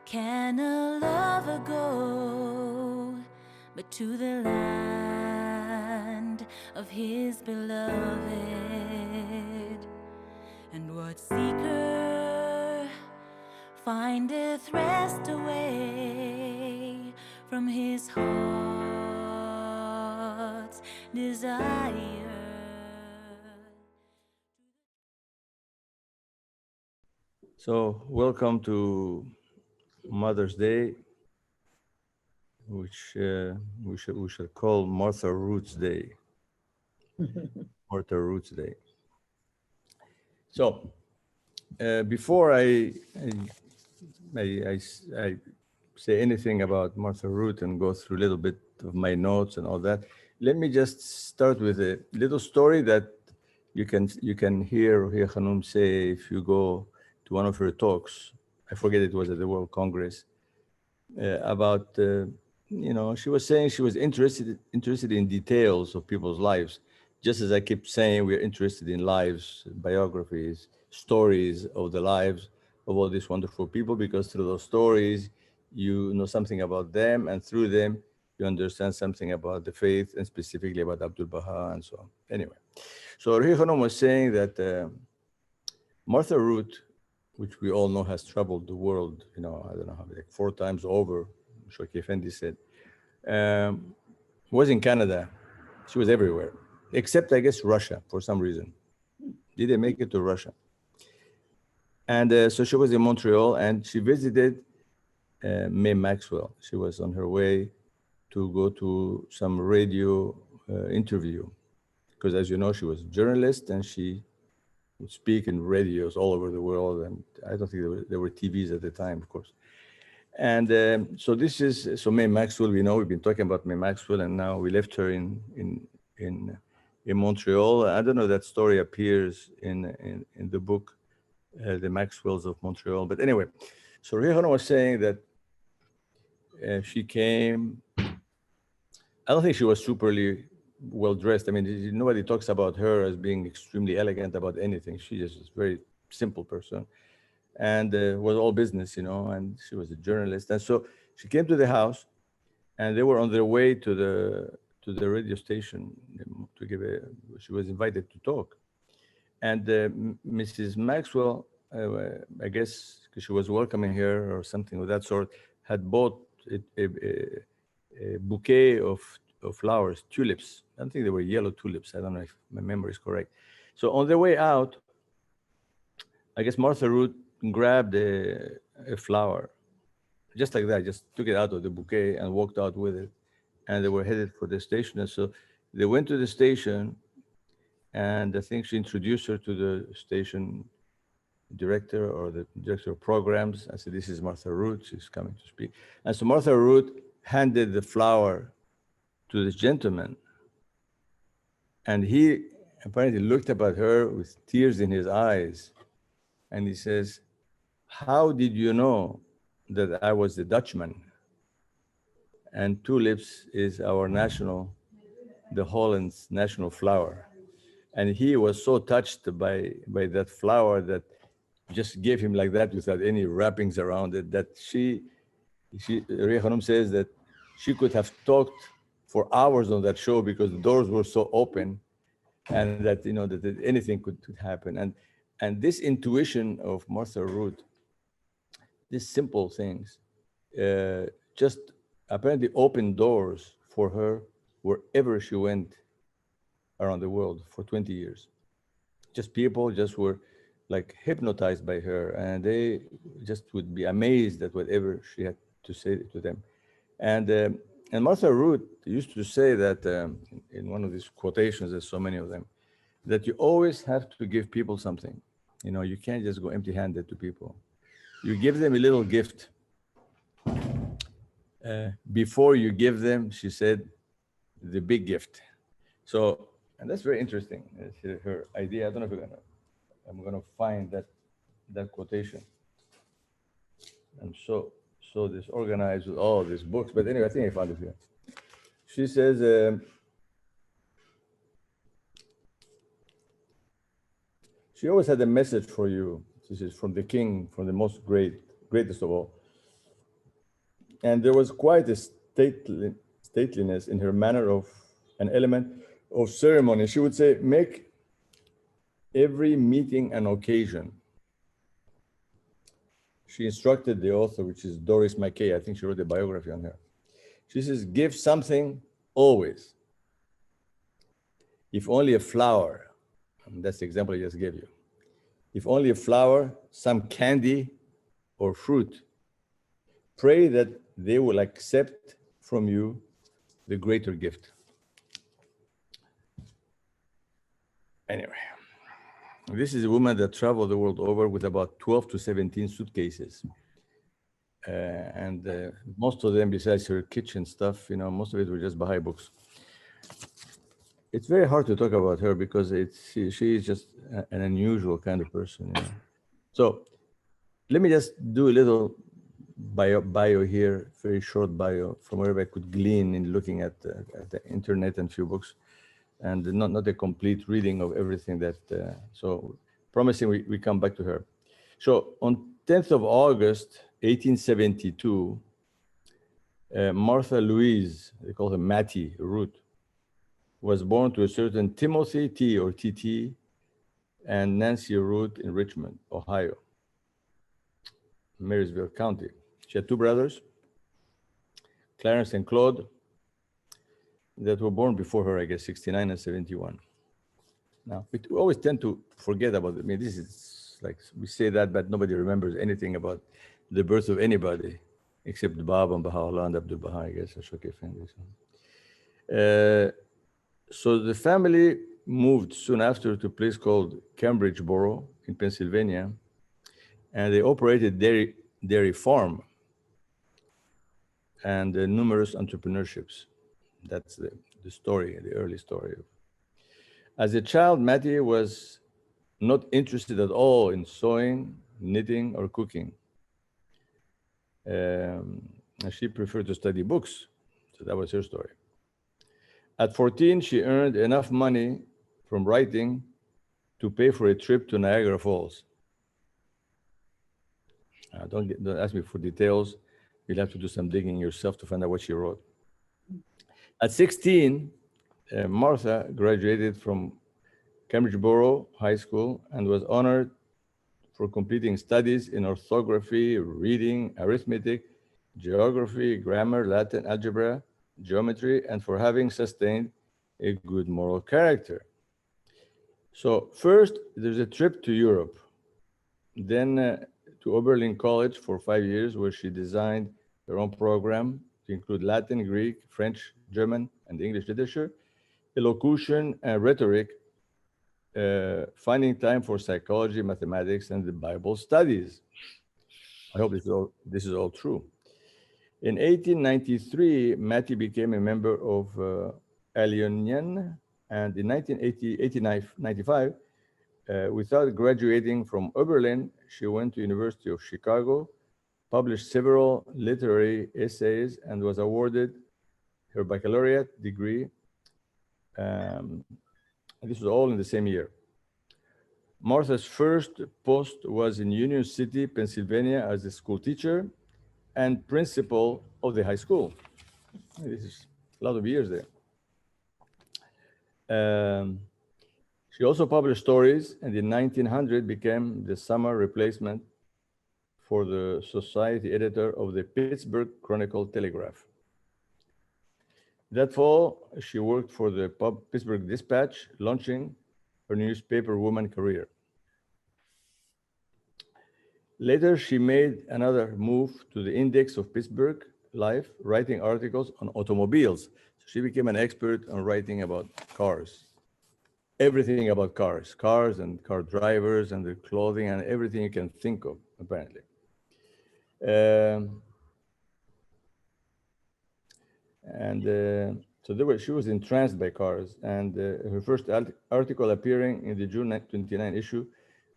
Can a lover go but to the land of his beloved? And what seeker findeth rest away from his heart's desire? So, welcome to Mother's Day, which we should call Martha Roots Day. Martha Roots Day. So, before I say anything about Martha Root and go through a little bit of my notes and all that, let me just start with a little story that you can hear Hanum say if you go to one of her talks. I forget, it was at the World Congress, about she was saying she was interested in details of people's lives, just as I keep saying we're interested in lives, biographies, stories of the lives of all these wonderful people, because through those stories you know something about them, and through them you understand something about the faith, and specifically about Abdu'l-Baha and so on. Anyway, so Ruhi Khanum was saying that Martha Root, which we all know has traveled the world, I don't know how, like 4 times over, Shoki Effendi said, um, was in Canada. She was everywhere, except, I guess, Russia for some reason. Didn't make it to Russia. And so she was in Montreal, and she visited May Maxwell. She was on her way to go to some radio interview, because, as you know, she was a journalist, and she would speak in radios all over the world. And I don't think there were TVs at the time, of course. And so May Maxwell. We know we've been talking about May Maxwell, and now we left her in in Montreal. I don't know if that story appears in the book, The Maxwells of Montreal. But anyway, so Rihanna was saying that she came. I don't think she was superly well dressed. I mean, nobody talks about her as being extremely elegant about anything. She just is a very simple person, and was all business, and she was a journalist. And so she came to the house, and they were on their way to the radio station, to give a. She was invited to talk, and Mrs. Maxwell, I guess, because she was welcoming her or something of that sort, had bought a bouquet of flowers, tulips. I don't think they were yellow tulips. I don't know if my memory is correct. So on their way out, I guess Martha Root grabbed a flower, just like that, just took it out of the bouquet and walked out with it. And they were headed for the station. And so they went to the station, and I think she introduced her to the station director or the director of programs. I said, "This is Martha Root. She's coming to speak." And so Martha Root handed the flower to this gentleman, and he apparently looked up at her with tears in his eyes, and he says, "How did you know that I was the Dutchman? And tulips is our the Holland's national flower." And he was so touched by that flower that just gave him like that without any wrappings around it, that Ria Khanum says that she could have talked for hours on that show, because the doors were so open, and that that anything could happen. And this intuition of Martha Root, these simple things, just apparently opened doors for her wherever she went around the world for 20 years. Just people just were like hypnotized by her, and they just would be amazed at whatever she had to say to them. And Martha Root used to say that, in one of these quotations, there's so many of them, that you always have to give people something. You can't just go empty-handed to people. You give them a little gift. Before you give them, she said, the big gift. So, and that's very interesting. Her idea. I don't know if I'm gonna find that quotation. I'm so disorganized with all these books, but anyway, I think I found it here. She says, she always had a message for you. She says, from the king, from the greatest of all. And there was quite a stateliness in her manner of an element of ceremony. She would say, make every meeting an occasion. She instructed the author, which is Doris McKay, I think she wrote a biography on her. She says, give something always. If only a flower, and that's the example I just gave you. If only a flower, some candy or fruit, pray that they will accept from you the greater gift. Anyway, this is a woman that traveled the world over with about 12 to 17 suitcases. And most of them, besides her kitchen stuff, most of it were just Baha'i books. It's very hard to talk about her because she is just an unusual kind of person. So let me just do a little bio here, very short bio from wherever I could glean in looking at the internet and few books, and not a complete reading of everything that, so promising we come back to her. So on 10th of August, 1872, Martha Louise, they call her Mattie Root, was born to a certain Timothy T or TT and Nancy Root in Richmond, Ohio, Marysville County. She had two brothers, Clarence and Claude, that were born before her, I guess, 69 and 71. Now, we always tend to forget about it. I mean, this is like, we say that, but nobody remembers anything about the birth of anybody, except Bab and Baha'u'llah and Abdu'l-Baha, I guess. So the family moved soon after to a place called Cambridgeboro in Pennsylvania, and they operated dairy farm and numerous entrepreneurships. That's the story, the early story. As a child, Mattie was not interested at all in sewing, knitting, or cooking. She preferred to study books, so that was her story. At 14, she earned enough money from writing to pay for a trip to Niagara Falls. Don't ask me for details. You'll have to do some digging yourself to find out what she wrote. At 16, Martha graduated from Cambridgeboro High School and was honored for completing studies in orthography, reading, arithmetic, geography, grammar, Latin, algebra, geometry, and for having sustained a good moral character. So first, there's a trip to Europe, then to Oberlin College for 5 years, where she designed her own program to include Latin, Greek, French, German, and English literature, elocution, and rhetoric, finding time for psychology, mathematics, and the Bible studies. I hope this is all true. In 1893, Mattie became a member of Allionian, and in 1995, without graduating from Oberlin, she went to University of Chicago, published several literary essays, and was awarded her baccalaureate degree. This was all in the same year. Martha's first post was in Union City, Pennsylvania, as a school teacher and principal of the high school. This is a lot of years there. She also published stories, and in 1900 became the summer replacement for the society editor of the Pittsburgh Chronicle-Telegraph. That fall, she worked for the Pittsburgh Dispatch, launching her newspaper woman career. Later, she made another move to the Index of Pittsburgh Life, writing articles on automobiles. So she became an expert on writing about cars. Everything about cars and car drivers and their clothing and everything you can think of, apparently. So she was entranced by cars, and her first article appearing in the June 29 issue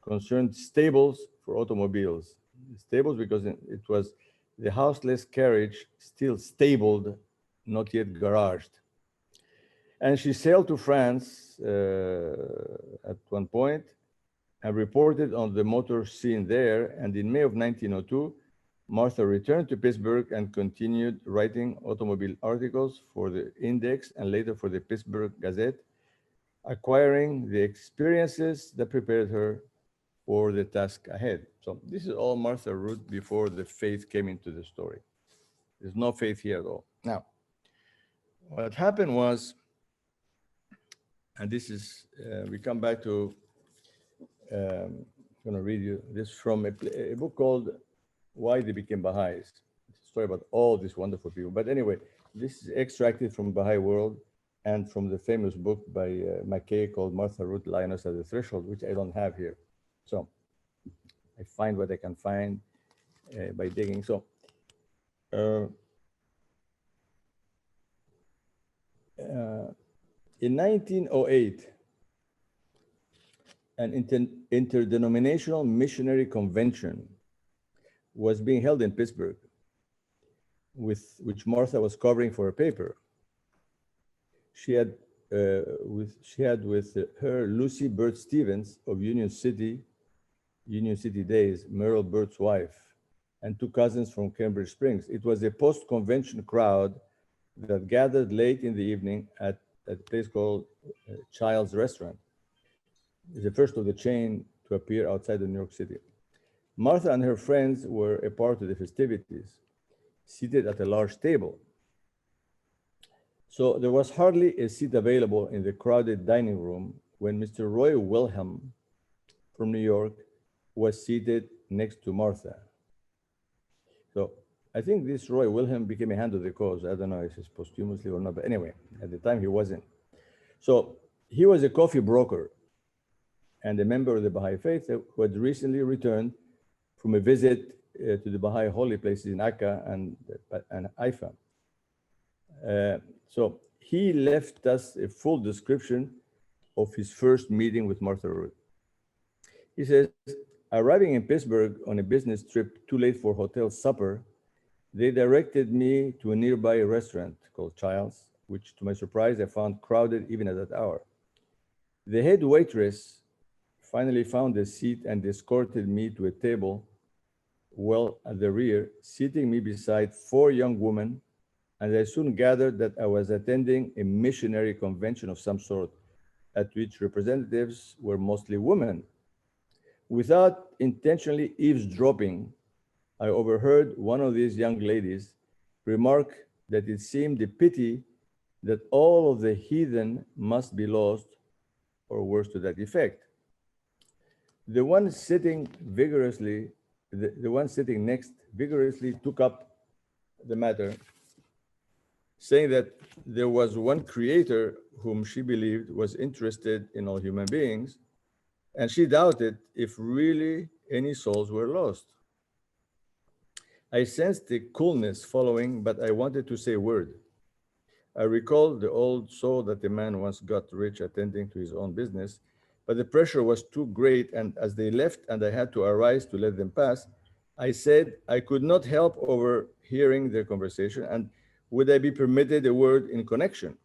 concerned stables for automobiles. Stables because it was the houseless carriage still stabled, not yet garaged. And she sailed to France at one point and reported on the motor scene there. And in May of 1902, Martha returned to Pittsburgh and continued writing automobile articles for the Index and later for the Pittsburgh Gazette, acquiring the experiences that prepared her for the task ahead. So this is all Martha Root before the faith came into the story. There's no faith here at all. Now, what happened was, and this is, we come back to, I'm going to read you this from a book called Why They Became Baha'is. It's a story about all these wonderful people. But anyway, this is extracted from Baha'i World and from the famous book by McKay called Martha Root, Lioness at the Threshold, which I don't have here. So I find what I can find by digging. So in 1908, an interdenominational missionary convention was being held in Pittsburgh, which Martha was covering for a paper. She had with her Lucy Burt Stevens of Union City Days, Merrill Burt's wife, and two cousins from Cambridge Springs. It was a post-convention crowd that gathered late in the evening at a place called Child's Restaurant. It's the first of the chain to appear outside of New York City. Martha and her friends were a part of the festivities, seated at a large table. So there was hardly a seat available in the crowded dining room when Mr. Roy Wilhelm from New York was seated next to Martha. So I think this Roy Wilhelm became a hand of the cause. I don't know if it's posthumously or not, but anyway, at the time he wasn't. So he was a coffee broker and a member of the Baha'i faith who had recently returned from a visit to the Baha'i holy places in Akka and Haifa. So he left us a full description of his first meeting with Martha Root. He says, arriving in Pittsburgh on a business trip too late for hotel supper, they directed me to a nearby restaurant called Child's, which to my surprise, I found crowded even at that hour. The head waitress finally found a seat and escorted me to a table well at the rear, seating me beside four young women, and I soon gathered that I was attending a missionary convention of some sort, at which representatives were mostly women. Without intentionally eavesdropping, I overheard one of these young ladies remark that it seemed a pity that all of the heathen must be lost, or worse to that effect. The one sitting next vigorously took up the matter, saying that there was one creator whom she believed was interested in all human beings, and she doubted if really any souls were lost. I sensed the coolness following, but I wanted to say a word. I recalled the old saw that the man once got rich attending to his own business, but the pressure was too great, and as they left and I had to arise to let them pass, I said I could not help overhearing their conversation, and would I be permitted a word in connection,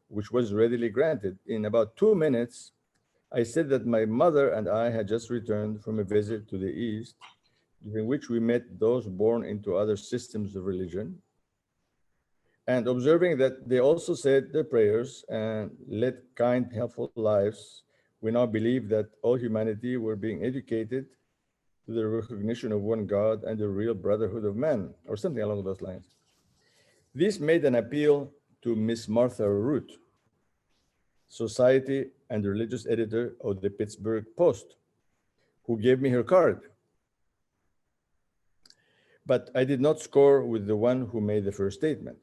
which was readily granted. In about 2 minutes, I said that my mother and I had just returned from a visit to the East, during which we met those born into other systems of religion, and observing that they also said their prayers and led kind, helpful lives, we now believe that all humanity were being educated to the recognition of one God and the real brotherhood of man, or something along those lines. This made an appeal to Miss Martha Root, society and religious editor of the Pittsburgh Post, who gave me her card. But I did not score with the one who made the first statement.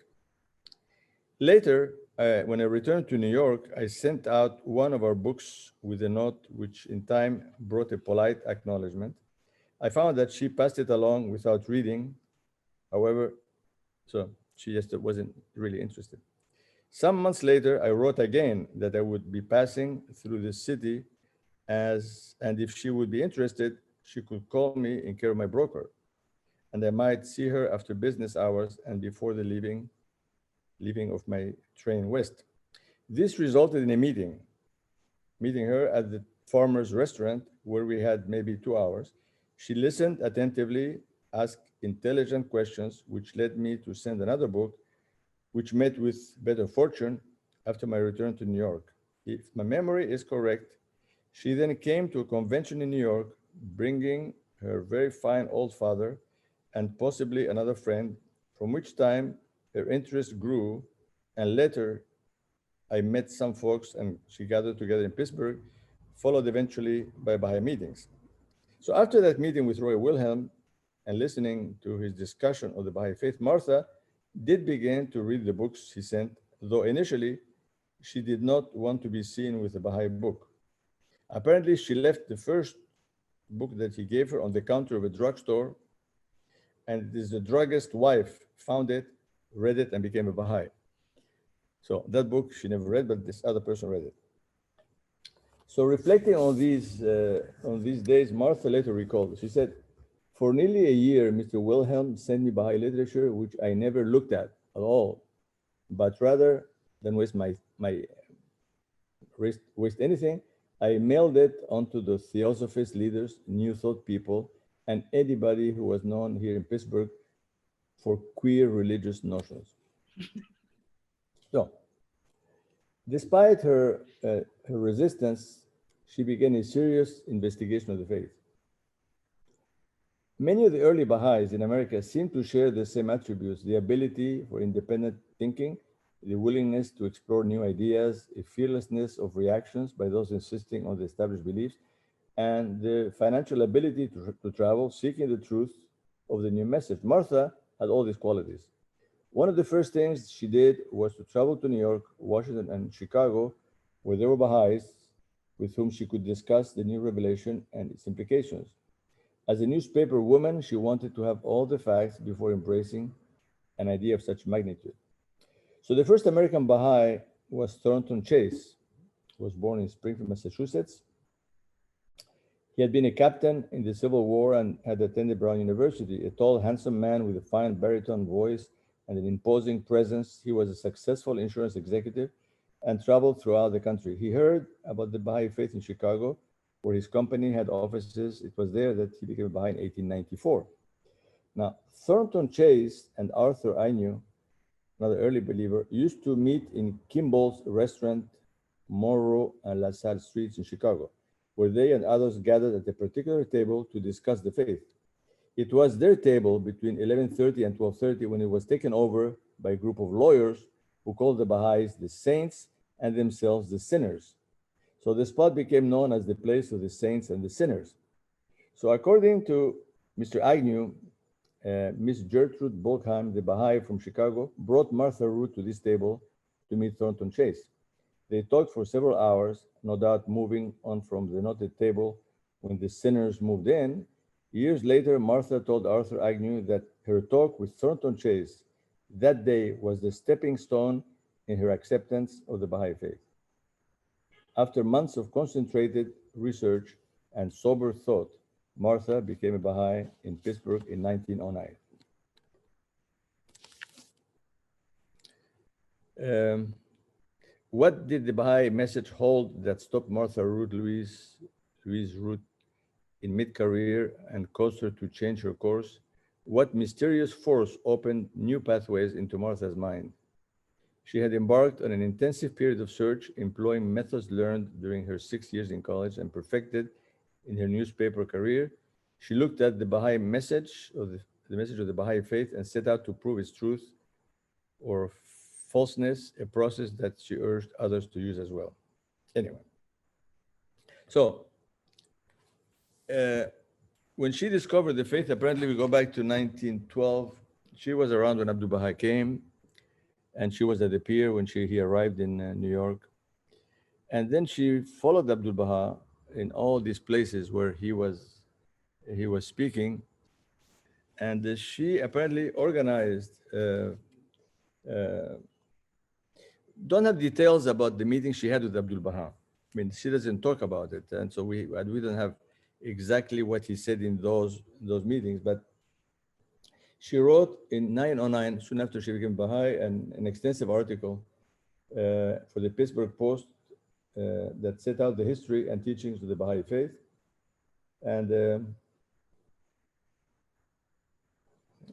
Later, when I returned to New York, I sent out one of our books with a note which in time brought a polite acknowledgement. I found that she passed it along without reading. However, so she just wasn't really interested. Some months later, I wrote again that I would be passing through the city and if she would be interested, she could call me in care of my broker. And I might see her after business hours and before the leaving of my train west. This resulted in a meeting her at the farmer's restaurant where we had maybe 2 hours. She listened attentively ask intelligent questions, which led me to send another book, which met with better fortune after my return to New York. If my memory is correct, she then came to a convention in New York, bringing her very fine old father and possibly another friend, from which time her interest grew, and later I met some folks and she gathered together in Pittsburgh, followed eventually by Baha'i meetings. So after that meeting with Roy Wilhelm and listening to his discussion of the Baha'i faith, Martha did begin to read the books he sent, though initially she did not want to be seen with a Baha'i book. Apparently, she left the first book that he gave her on the counter of a drugstore, and it is the druggist's wife found it, read it, and became a Baha'i. So that book she never read, but this other person read it. So reflecting on these days, Martha later recalled, she said, "For nearly a year, Mr. Wilhelm sent me Baha'i literature, which I never looked at all, but rather than waste anything, I mailed it onto the Theosophists, leaders, New Thought people, and anybody who was known here in Pittsburgh for queer religious notions." So, despite her resistance, she began a serious investigation of the faith. Many of the early Baha'is in America seem to share the same attributes: the ability for independent thinking, the willingness to explore new ideas, a fearlessness of reactions by those insisting on the established beliefs, and the financial ability to travel, seeking the truth of the new message. Martha had all these qualities. One of the first things she did was to travel to New York, Washington, and Chicago, where there were Baha'is with whom she could discuss the new revelation and its implications. As a newspaper woman, she wanted to have all the facts before embracing an idea of such magnitude. So the first American Baha'i was Thornton Chase, who was born in Springfield, Massachusetts. He had been a captain in the Civil War and had attended Brown University. A tall, handsome man with a fine baritone voice and an imposing presence, he was a successful insurance executive and traveled throughout the country. He heard about the Baha'i faith in Chicago, where his company had offices. It was there that he became a Baha'i in 1894. Now, Thornton Chase and Arthur Agnew, another early believer, used to meet in Kimball's restaurant, Monroe and LaSalle Streets in Chicago, where they and others gathered at a particular table to discuss the faith. It was their table between 11:30 and 12:30 when it was taken over by a group of lawyers who called the Baha'is the saints and themselves the sinners. So the spot became known as the place of the saints and the sinners. So according to Mr. Agnew, Miss Gertrude Bolkheim, the Baha'i from Chicago, brought Martha Root to this table to meet Thornton Chase. They talked for several hours, no doubt moving on from the noted table when the sinners moved in. Years later, Martha told Arthur Agnew that her talk with Thornton Chase that day was the stepping stone in her acceptance of the Baha'i faith. After months of concentrated research and sober thought, Martha became a Baha'i in Pittsburgh in 1909. What did the Baha'i message hold that stopped Martha Root, Louise Root, in mid-career and caused her to change her course? What mysterious force opened new pathways into Martha's mind? She had embarked on an intensive period of search, employing methods learned during her 6 years in college and perfected in her newspaper career. She looked at the Baha'i message, the message of the Baha'i faith, and set out to prove its truth or falseness, a process that she urged others to use as well. Anyway, so when she discovered the faith, apparently we go back to 1912. She was around when Abdu'l-Baha came, and she was at the pier when he arrived in New York. And then she followed Abdu'l-Baha in all these places where he was speaking. And she apparently organized, don't have details about the meeting she had with Abdu'l-Baha. I mean, she doesn't talk about it. And so we don't have exactly what he said in those meetings, but she wrote in 1909, soon after she became Baha'i, an extensive article for the Pittsburgh Post that set out the history and teachings of the Baha'i faith. And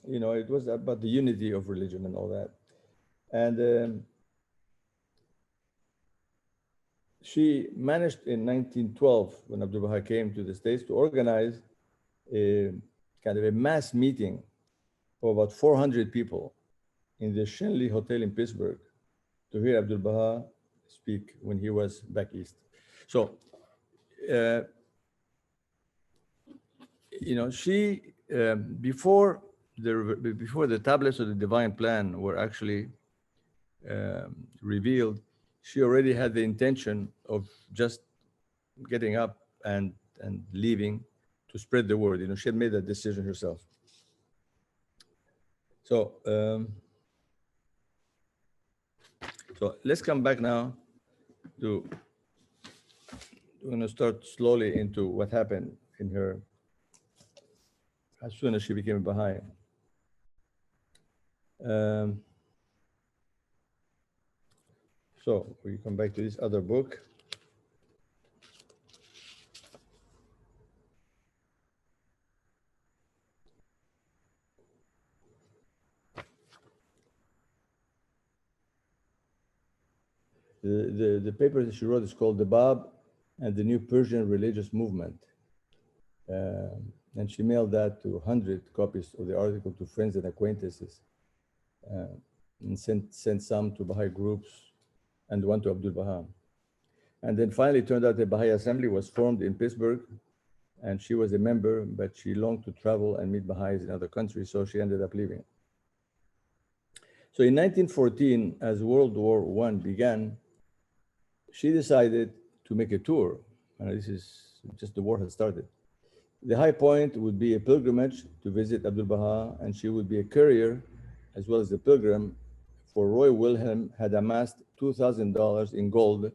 You know, it was about the unity of religion and all that. And she managed in 1912, when Abdu'l-Baha came to the States, to organize a kind of a mass meeting of about 400 people in the Shenley Hotel in Pittsburgh to hear Abdu'l-Baha speak when he was back east. So, you know, she, before the tablets of the divine plan were actually revealed, she already had the intention of just getting up and leaving to spread the word. You know, she had made that decision herself. So, so let's come back now to, we're going to start slowly into what happened in her as soon as she became a Baha'i. So we come back to this other book. The paper that she wrote is called The Bab and the New Persian Religious Movement. And she mailed that to 100 copies of the article to friends and acquaintances, and sent some to Baha'i groups and one to Abdu'l-Baha. And then finally it turned out the Baha'i Assembly was formed in Pittsburgh, and she was a member, but she longed to travel and meet Baha'is in other countries, so she ended up leaving. So in 1914, as World War I began, she decided to make a tour. And this is just the war had started. The high point would be a pilgrimage to visit Abdu'l-Baha, and she would be a courier as well as a pilgrim, for Roy Wilhelm had amassed $2,000 in gold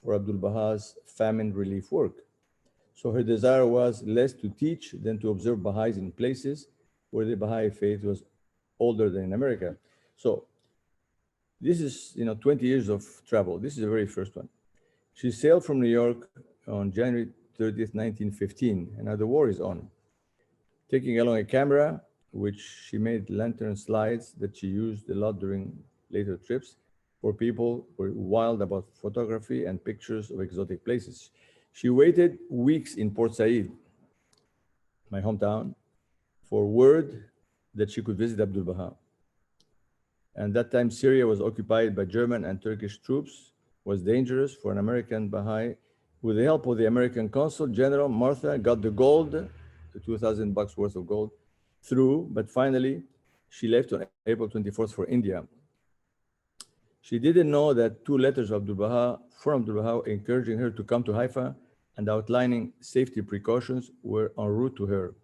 for Abdu'l-Baha's famine relief work. So her desire was less to teach than to observe Baha'is in places where the Baha'i faith was older than in America. So this is, 20 years of travel. This is the very first one. She sailed from New York on January 30th, 1915, and now the war is on. Taking along a camera, which she made lantern slides that she used a lot during later trips for people who were wild about photography and pictures of exotic places. She waited weeks in Port Said, my hometown, for word that she could visit Abdu'l-Baha. And that time Syria was occupied by German and Turkish troops, was dangerous for an American Baha'i. With the help of the American Consul General, Martha got the gold, the $2,000 worth of gold, through, but finally she left on April 24th for India. She didn't know that 2 letters of Abdu'l-Baha from Abdu'l-Baha encouraging her to come to Haifa and outlining safety precautions were en route to her.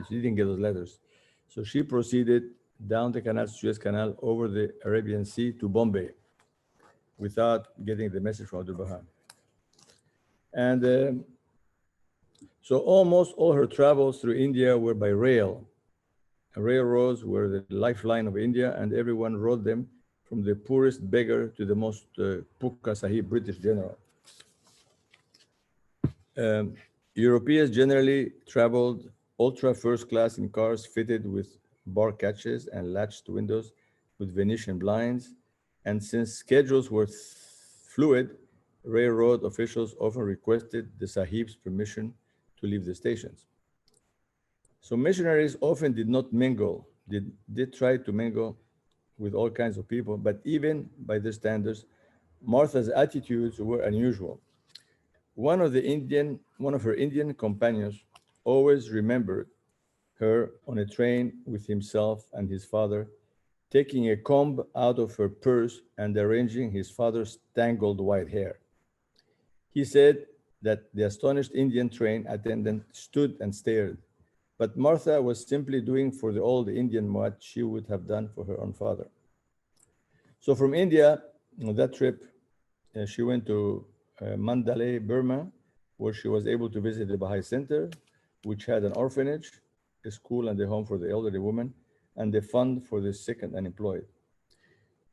She didn't get those letters. So she proceeded down the canal, Suez Canal, over the Arabian Sea to Bombay without getting the message from Abdu'l-Baha. And so almost all her travels through India were by rail. Railroads were the lifeline of India, and everyone rode them, from the poorest beggar to the most Pukka Sahib British general. Europeans generally traveled ultra first class in cars fitted with bar catches and latched windows with Venetian blinds. And since schedules were fluid, railroad officials often requested the Sahib's permission to leave the stations. So missionaries often did not mingle, did try to mingle with all kinds of people, but even by their standards, Martha's attitudes were unusual. One of her Indian companions always remembered her on a train with himself and his father, taking a comb out of her purse and arranging his father's tangled white hair. He said that the astonished Indian train attendant stood and stared, but Martha was simply doing for the old Indian what she would have done for her own father. So from India, on that trip, she went to Mandalay, Burma, where she was able to visit the Baha'i Center, which had an orphanage, a school and a home for the elderly women, and a fund for the sick and unemployed.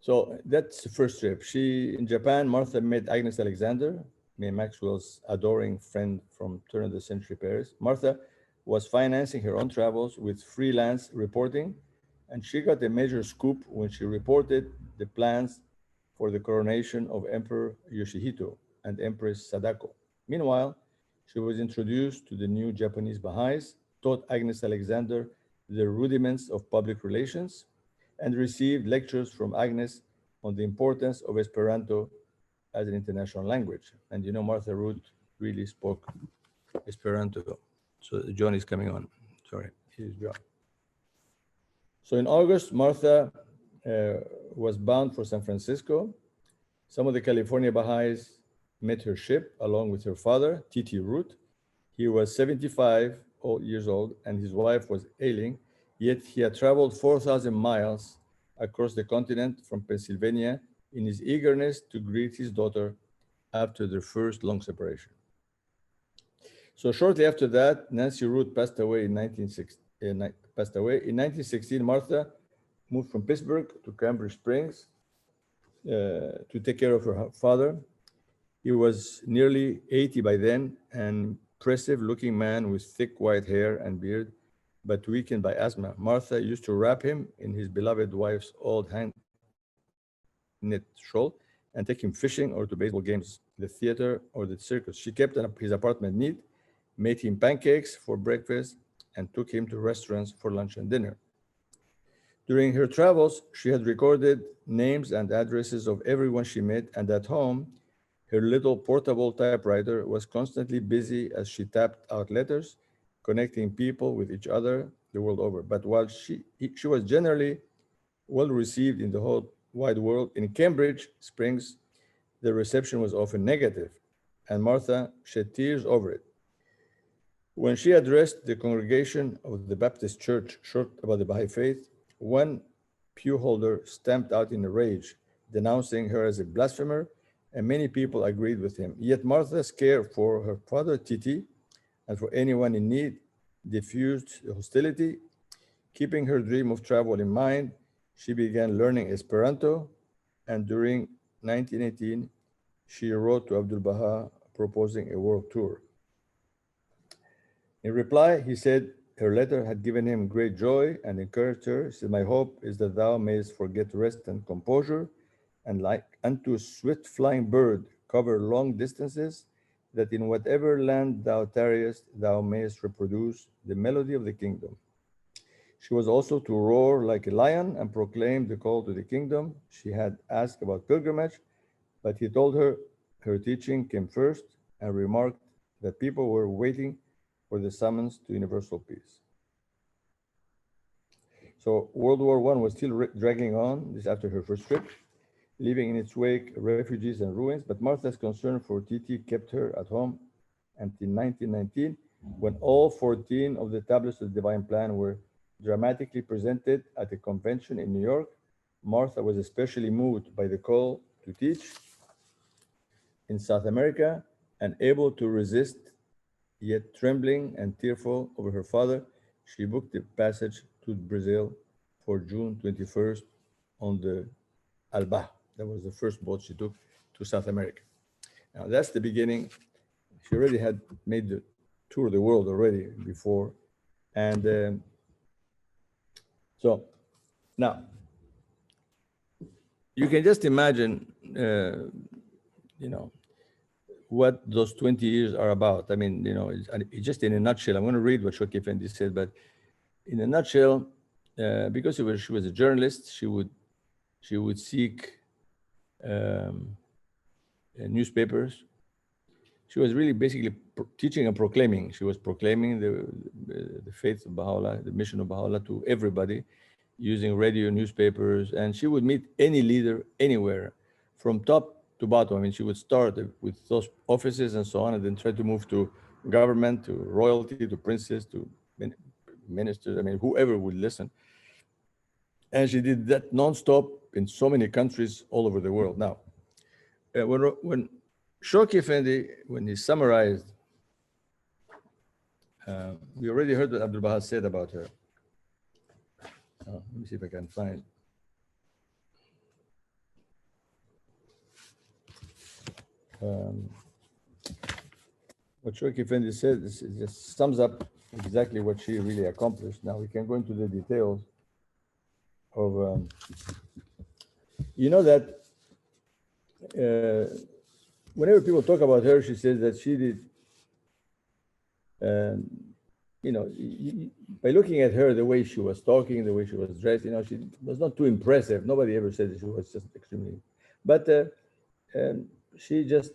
So that's the first trip. In Japan, Martha met Agnes Alexander, May Maxwell's adoring friend from turn of the century Paris. Martha was financing her own travels with freelance reporting And she got a major scoop when she reported the plans for the coronation of Emperor Yoshihito and Empress Sadako. Meanwhile, she was introduced to the new Japanese Baha'is, taught Agnes Alexander the rudiments of public relations, and received lectures from Agnes on the importance of Esperanto as an international language. And you know, Martha Root really spoke Esperanto. So John is coming on. Sorry, here's John. So in August, Martha was bound for San Francisco. Some of the California Baha'is met her ship along with her father, Titi Root. He was 75 years old and his wife was ailing, yet he had traveled 4,000 miles across the continent from Pennsylvania in his eagerness to greet his daughter after their first long separation. So shortly after that, Nancy Root passed away in 1916, Martha moved from Pittsburgh to Cambridge Springs to take care of her father. He was nearly 80 by then, an impressive-looking man with thick white hair and beard, but weakened by asthma. Martha used to wrap him in his beloved wife's old hand-knit shawl and take him fishing or to baseball games, the theater, or the circus. She kept his apartment neat, made him pancakes for breakfast, and took him to restaurants for lunch and dinner. During her travels, she had recorded names and addresses of everyone she met, and at home, her little portable typewriter was constantly busy as she tapped out letters, connecting people with each other the world over. But while she was generally well received in the whole wide world, in Cambridge Springs, the reception was often negative, and Martha shed tears over it. When she addressed the congregation of the Baptist Church short about the Baha'i faith, one pew holder stamped out in a rage, denouncing her as a blasphemer, and many people agreed with him. Yet Martha's care for her father, Titi, and for anyone in need diffused hostility. Keeping her dream of travel in mind, she began learning Esperanto, and during 1918, she wrote to Abdu'l-Baha proposing a world tour. In reply, he said her letter had given him great joy and encouraged her. He said, "My hope is that thou mayest forget rest and composure, and like unto a swift flying bird, cover long distances, that in whatever land thou tarriest, thou mayest reproduce the melody of the kingdom." She was also to roar like a lion and proclaim the call to the kingdom. She had asked about pilgrimage, but he told her her teaching came first and remarked that people were waiting for the summons to universal peace. So World War I was still dragging on, this after her first trip, leaving in its wake refugees and ruins, but Martha's concern for Titi kept her at home until 1919, when all 14 of the tablets of the Divine Plan were dramatically presented at a convention in New York. Martha was especially moved by the call to teach in South America and able to resist, yet trembling and tearful over her father, she booked a passage to Brazil for June 21st on the Alba. That was the first boat she took to South America. Now that's the beginning. She already had made the tour of the world already before. And so now you can just imagine, what those 20 years are about. I mean, it's just in a nutshell. I'm going to read what Shawki Effendi said, but in a nutshell, because she was a journalist, she would seek newspapers. She was really basically teaching and proclaiming. She was proclaiming the faith of Baha'u'llah, the mission of Baha'u'llah to everybody, using radio, newspapers, and she would meet any leader anywhere, from top to bottom. I mean, she would start with those offices and so on, and then try to move to government, to royalty, to princes, to ministers. I mean, whoever would listen. And she did that nonstop in so many countries all over the world. Now, when Shawki Effendi, when he summarized, we already heard what Abdu'l-Baha said about her. Let me see if I can find. What Shawki Effendi said just sums up exactly what she really accomplished. Now we can go into the details. of, you know that whenever people talk about her, she says that she did, you know, by looking at her, the way she was talking, the way she was dressed, you know, she was not too impressive. Nobody ever said that she was just extremely, but she just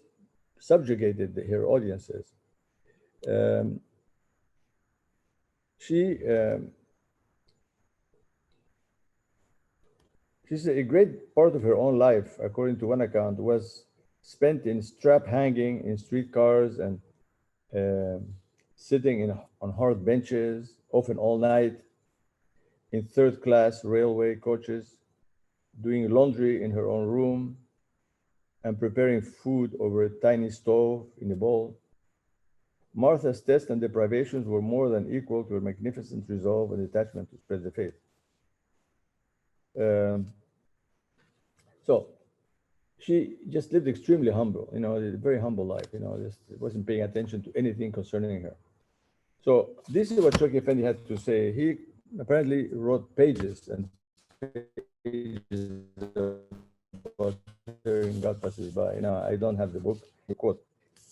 subjugated her audiences. She said a great part of her own life, according to one account, was spent in strap hanging in streetcars and sitting on hard benches, often all night, in third-class railway coaches, doing laundry in her own room, and preparing food over a tiny stove in a bowl. Martha's tests and deprivations were more than equal to her magnificent resolve and attachment to spread the faith. So she just lived extremely humble, you know, a very humble life, you know, just wasn't paying attention to anything concerning her. So this is what Shawki Effendi had to say. He apparently wrote pages and pages about her in God Passes By. You know, I don't have the book. The quote.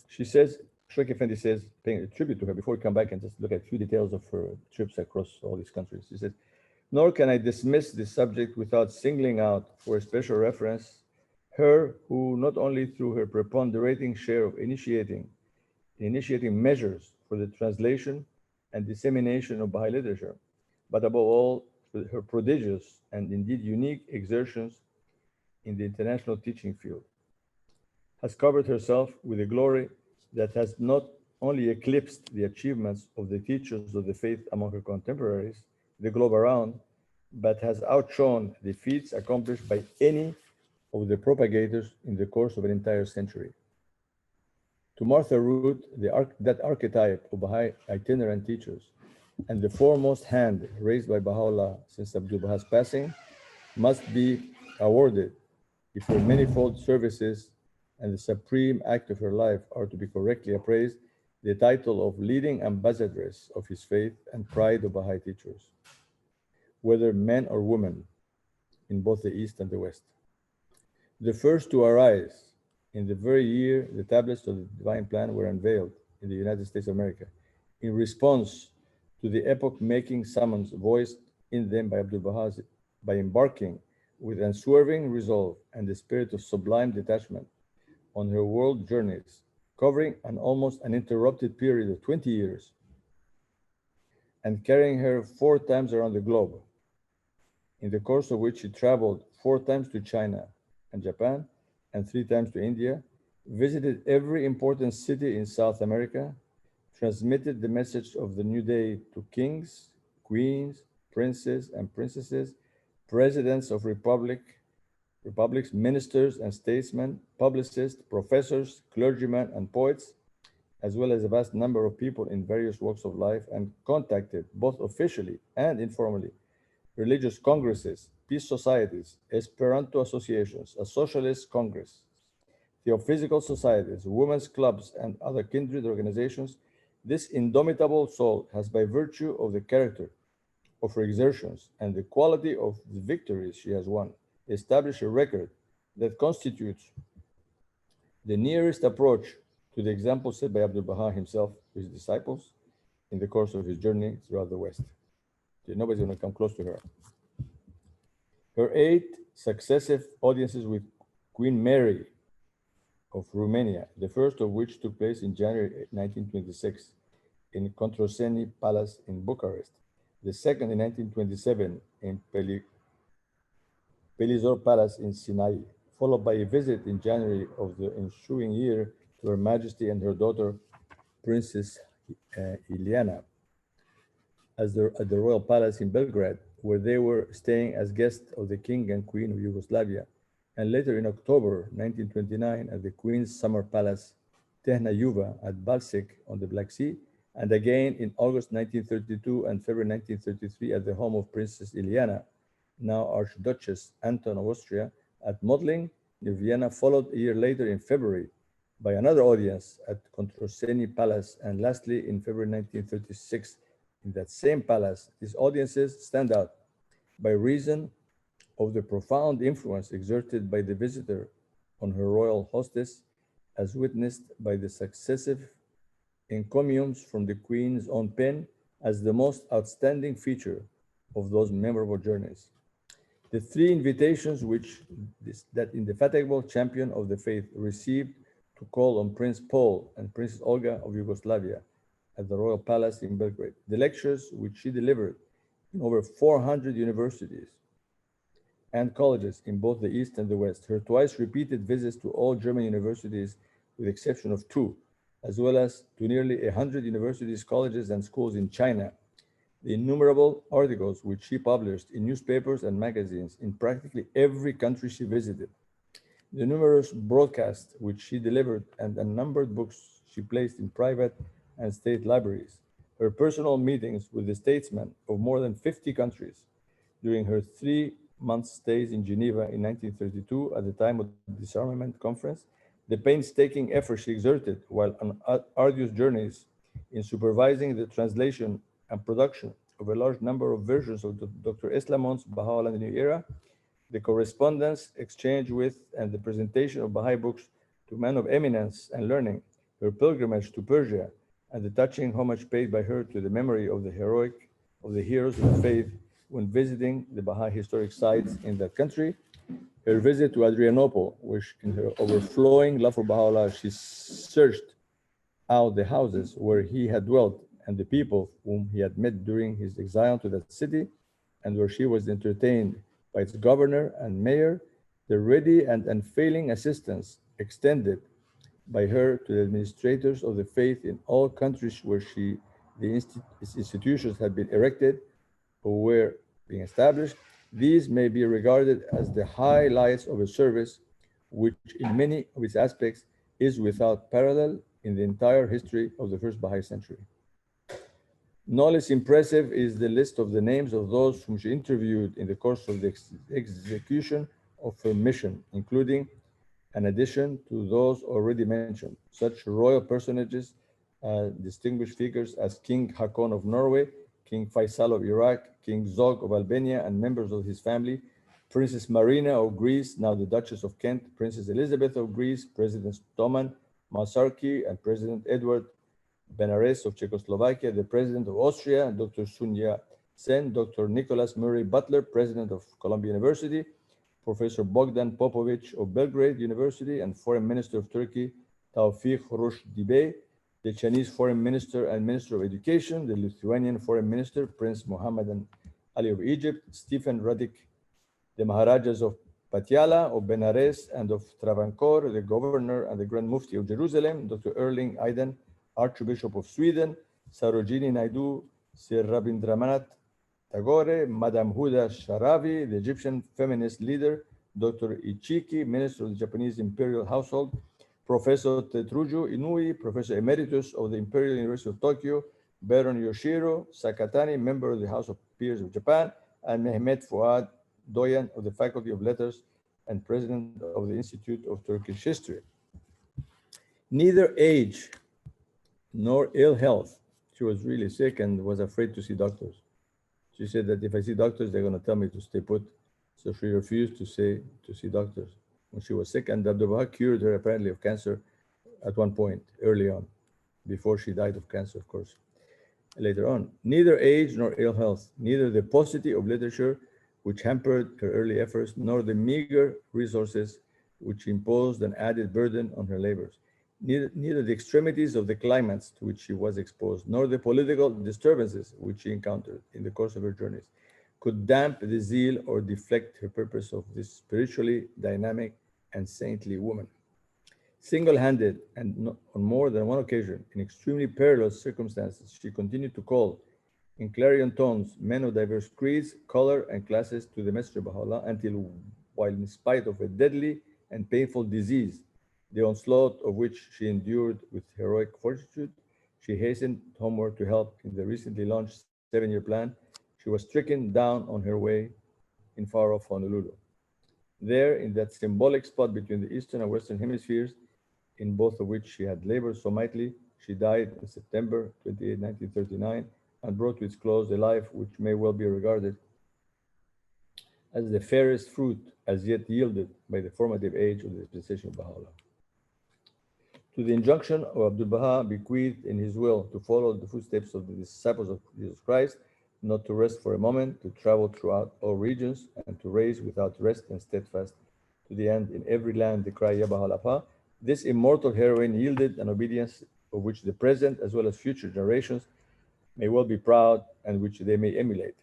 She says, Shawki Effendi says, paying a tribute to her before we come back and just look at a few details of her trips across all these countries. She says, nor can I dismiss this subject without singling out for a special reference her who not only through her preponderating share of initiating measures for the translation and dissemination of Baha'i literature, but above all, her prodigious and indeed unique exertions in the international teaching field, has covered herself with a glory that has not only eclipsed the achievements of the teachers of the faith among her contemporaries, the globe around, but has outshone the feats accomplished by any of the propagators in the course of an entire century. To Martha Root, that archetype of Baha'i itinerant teachers and the foremost hand raised by Baha'u'llah since Abdu'l-Baha's passing must be awarded if her manifold services and the supreme act of her life are to be correctly appraised, the title of leading ambassadress of his faith and pride of Baha'i teachers, whether men or women in both the East and the West. The first to arise in the very year the tablets of the Divine Plan were unveiled in the United States of America, in response to the epoch-making summons voiced in them by Abdu'l-Baha, by embarking with unswerving resolve and the spirit of sublime detachment on her world journeys, covering an almost uninterrupted period of 20 years, and carrying her 4 times around the globe, in the course of which she traveled 4 times to China and Japan, and 3 times to India, visited every important city in South America, transmitted the message of the new day to kings, queens, princes and princesses, presidents of republics, ministers and statesmen, publicists, professors, clergymen and poets, as well as a vast number of people in various walks of life, and contacted, both officially and informally, religious congresses, peace societies, Esperanto associations, a socialist congress, theophysical societies, women's clubs, and other kindred organizations. This indomitable soul has, by virtue of the character of her exertions and the quality of the victories she has won, established a record that constitutes the nearest approach to the example set by Abdu'l-Baha himself to his disciples in the course of his journey throughout the West. Nobody's going to come close to her. Her 8 successive audiences with Queen Mary of Romania, the first of which took place in January 1926 in Controseni Palace in Bucharest, the second in 1927 in Pelizor Palace in Sinai, followed by a visit in January of the ensuing year to Her Majesty and her daughter, Princess Iliana, at the Royal Palace in Belgrade, where they were staying as guests of the King and Queen of Yugoslavia, and later in October 1929 at the Queen's Summer Palace, Tehna Yuva at Balsik on the Black Sea, and again in August 1932 and February 1933 at the home of Princess Iliana, now Archduchess Anton of Austria, at Modling near Vienna, followed a year later in February by another audience at Controseni Palace, and lastly in February 1936 in that same palace. These audiences stand out by reason of the profound influence exerted by the visitor on her royal hostess, as witnessed by the successive encomiums from the Queen's own pen as the most outstanding feature of those memorable journeys. The three invitations which that indefatigable champion of the faith received to call on Prince Paul and Princess Olga of Yugoslavia at the Royal Palace in Belgrade, the lectures which she delivered in over 400 universities and colleges in both the East and the West, her twice repeated visits to all German universities with the exception of two, as well as to nearly 100 universities, colleges, and schools in China, the innumerable articles which she published in newspapers and magazines in practically every country she visited, the numerous broadcasts which she delivered, and unnumbered books she placed in private and state libraries, her personal meetings with the statesmen of more than 50 countries during her 3-month stays in Geneva in 1932 at the time of the disarmament conference, the painstaking effort she exerted while on arduous journeys in supervising the translation and production of a large number of versions of Dr. Eslamon's Baha'u'llah in the New Era, the correspondence exchange with and the presentation of Baha'i books to men of eminence and learning, her pilgrimage to Persia, and the touching homage paid by her to the memory of the heroes of the faith when visiting the Baha'i historic sites in that country, her visit to Adrianople, which in her overflowing love for Baha'u'llah, she searched out the houses where he had dwelt and the people whom he had met during his exile to that city, and where she was entertained by its governor and mayor, the ready and unfailing assistance extended by her to the administrators of the faith in all countries where the institutions had been erected or were being established. These may be regarded as the highlights of a service which in many of its aspects is without parallel in the entire history of the first Baha'i century. No less impressive is the list of the names of those whom she interviewed in the course of the execution of her mission, including an addition to those already mentioned, such royal personages, distinguished figures as King Haakon of Norway, King Faisal of Iraq, King Zog of Albania, and members of his family, Princess Marina of Greece, now the Duchess of Kent, Princess Elizabeth of Greece, President Stoman Masaryk, and President Edward Benares of Czechoslovakia, the President of Austria, Dr. Sun Yat-sen, Dr. Nicholas Murray Butler, President of Columbia University, Professor Bogdan Popovich of Belgrade University, and Foreign Minister of Turkey, Tawfiq Rushdibey, the Chinese Foreign Minister and Minister of Education, the Lithuanian Foreign Minister, Prince Mohammed Ali of Egypt, Stephen Radic, the Maharajas of Patiala, of Benares, and of Travancore, the Governor and the Grand Mufti of Jerusalem, Dr. Erling Eiden, Archbishop of Sweden, Sarojini Naidu, Sir Rabindranath Tagore, Madame Huda Sharavi, the Egyptian feminist leader, Dr. Ichiki, Minister of the Japanese Imperial Household, Professor Tetsujo Inui, Professor Emeritus of the Imperial University of Tokyo, Baron Yoshiro Sakatani, member of the House of Peers of Japan, and Mehmet Fuad Doyan of the Faculty of Letters and President of the Institute of Turkish History. Neither age nor ill health. She was really sick and was afraid to see doctors. She said that if I see doctors, they're going to tell me to stay put. So she refused to see doctors when she was sick. And Abdu'l-Baha cured her apparently of cancer at one point, early on, before she died of cancer, of course, later on. Neither age nor ill health, neither the paucity of literature, which hampered her early efforts, nor the meager resources, which imposed an added burden on her labors. Neither the extremities of the climates to which she was exposed, nor the political disturbances which she encountered in the course of her journeys could damp the zeal or deflect her purpose of this spiritually dynamic and saintly woman. Single-handed and on more than one occasion, in extremely perilous circumstances, she continued to call in clarion tones men of diverse creeds, color, and classes to the Messenger of Baha'u'llah until, while in spite of a deadly and painful disease, the onslaught of which she endured with heroic fortitude, she hastened homeward to help in the recently launched 7-year plan. She was stricken down on her way in far-off Honolulu. There, in that symbolic spot between the Eastern and Western hemispheres, in both of which she had labored so mightily, she died on September 28, 1939, and brought to its close a life which may well be regarded as the fairest fruit as yet yielded by the formative age of the dispensation of Baha'u'llah. To the injunction of Abdu'l-Baha bequeathed in his will to follow the footsteps of the disciples of Jesus Christ, not to rest for a moment, to travel throughout all regions, and to raise without rest and steadfast to the end in every land the cry, Ya Baha'u'llah. This immortal heroine yielded an obedience of which the present as well as future generations may well be proud and which they may emulate.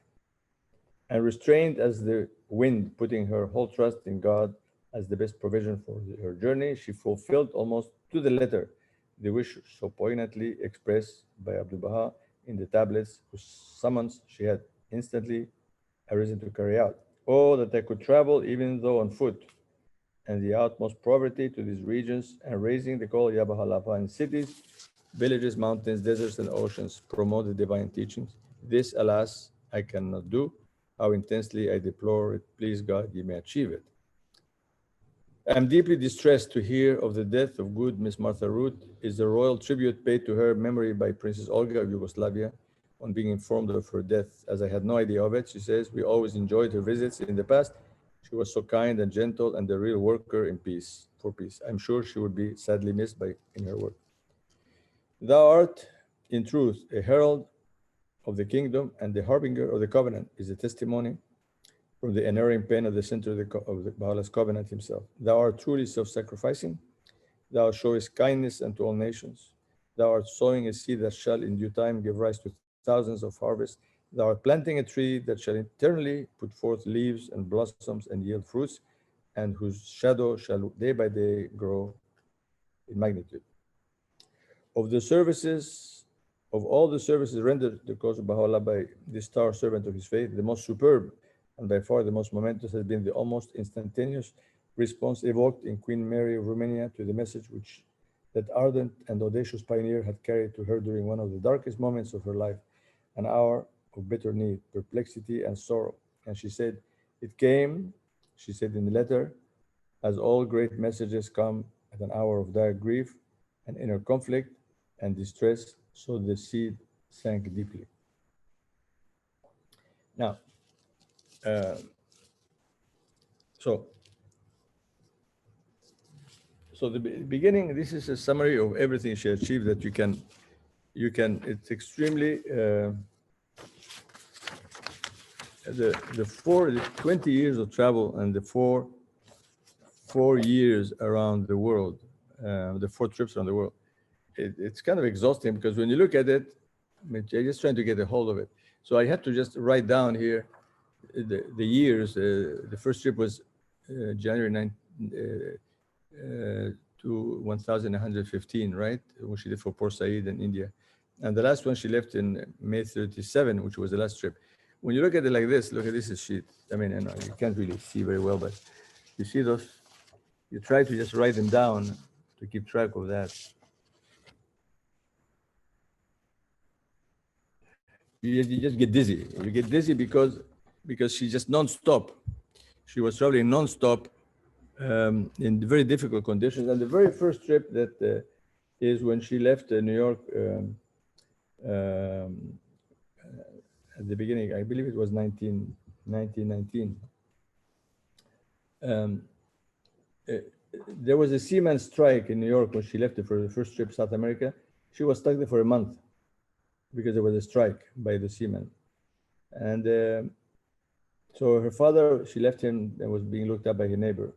And restrained as the wind, putting her whole trust in God as the best provision for her journey, she fulfilled almost to the letter the wish so poignantly expressed by Abdu'l-Baha in the tablets, whose summons she had instantly arisen to carry out. Oh, that I could travel even though on foot, and the utmost poverty to these regions, and raising the call Ya Baha'u'llah in cities, villages, mountains, deserts, and oceans, promote the divine teachings. This, alas, I cannot do. How intensely I deplore it. Please God, ye may achieve it. I am deeply distressed to hear of the death of good Miss Martha Root. Is the royal tribute paid to her memory by Princess Olga of Yugoslavia on being informed of her death, as I had no idea of it. She says, we always enjoyed her visits in the past. She was so kind and gentle and a real worker in peace, for peace. I'm sure she would be sadly missed in her work. Thou art, in truth, a herald of the kingdom and the harbinger of the covenant, is a testimony from the unerring pen of the center of the Baha'u'llah's covenant himself. Thou art truly self-sacrificing. Thou showest kindness unto all nations. Thou art sowing a seed that shall in due time give rise to thousands of harvests. Thou art planting a tree that shall eternally put forth leaves and blossoms and yield fruits, and whose shadow shall day by day grow in magnitude. Of all the services rendered to the cause of Baha'u'llah by this star servant of his faith, the most superb and by far the most momentous has been the almost instantaneous response evoked in Queen Mary of Romania to the message which that ardent and audacious pioneer had carried to her during one of the darkest moments of her life, an hour of bitter need, perplexity, and sorrow. And she said, it came, she said in the letter, as all great messages come at an hour of dire grief and inner conflict and distress, so the seed sank deeply. Now, so the beginning, this is a summary of everything she achieved that you can, it's extremely, the 20 years of travel and the four years around the world, the 4 trips around the world, it's kind of exhausting because when you look at it, I'm just trying to get a hold of it. So I had to just write down here the years. The first trip was January 9 to 1115, right? When she did for Port Said in India. And the last one she left in May 37, which was the last trip. When you look at it like this, look at this sheet. I mean, you can't really see very well, but you see those, you try to just write them down to keep track of that. You just get dizzy. You get dizzy because she just nonstop. She was traveling nonstop in very difficult conditions. And the very first trip that is when she left New York at the beginning, I believe it was 1919. There was a seaman strike in New York when she left for the first trip, South America. She was stuck there for a month because there was a strike by the seamen. And so her father, she left him and was being looked at by her neighbor.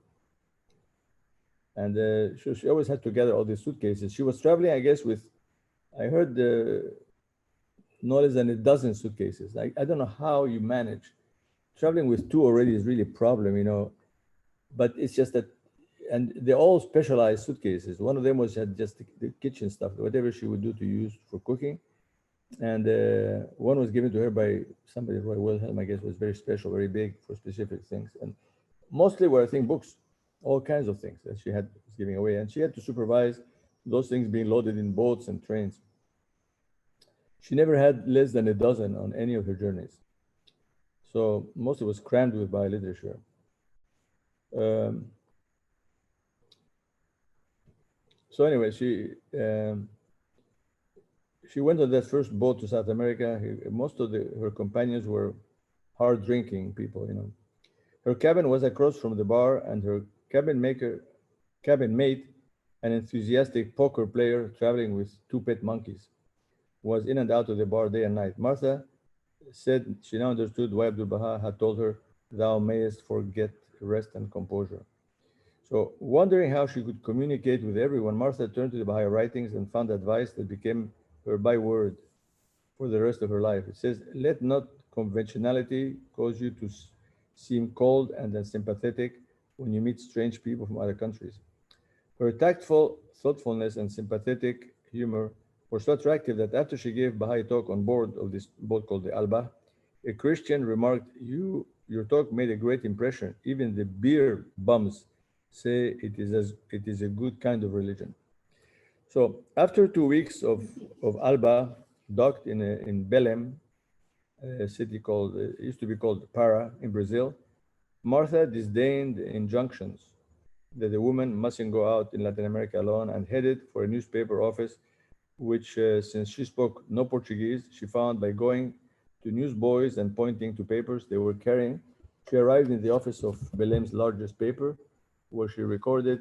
And she always had to gather all these suitcases. She was traveling, I guess, with, I heard no less than a dozen suitcases. I don't know how you manage. Traveling with 2 already is really a problem, but it's just that, and they're all specialized suitcases. One of them had just the kitchen stuff, whatever she would do to use for cooking. And one was given to her by somebody, Roy Wilhelm, I guess, was very special, very big for specific things. And mostly were, I think, books, all kinds of things that she was giving away. And she had to supervise those things being loaded in boats and trains. She never had less than a dozen on any of her journeys. So most of it was crammed with Bahá'í literature. So anyway, she went on that first boat to South America. Most of her companions were hard drinking people, Her cabin was across from the bar, and her cabin mate, an enthusiastic poker player traveling with two pet monkeys, was in and out of the bar day and night. Martha said she now understood why Abdu'l-Baha had told her, "Thou mayest forget rest and composure." So, wondering how she could communicate with everyone, Martha turned to the Baha'i writings and found advice that became her byword for the rest of her life. It says, "Let not conventionality cause you to seem cold and unsympathetic when you meet strange people from other countries." Her tactful thoughtfulness and sympathetic humor were so attractive that after she gave Baha'i talk on board of this boat called the Alba, a Christian remarked, your talk made a great impression. Even the beer bums say it is a good kind of religion." So after 2 weeks of Alba docked in Belém, a city called, it used to be called Para in Brazil, Martha disdained injunctions that a woman mustn't go out in Latin America alone and headed for a newspaper office, which, since she spoke no Portuguese, she found by going to newsboys and pointing to papers they were carrying. She arrived in the office of Belém's largest paper, where she recorded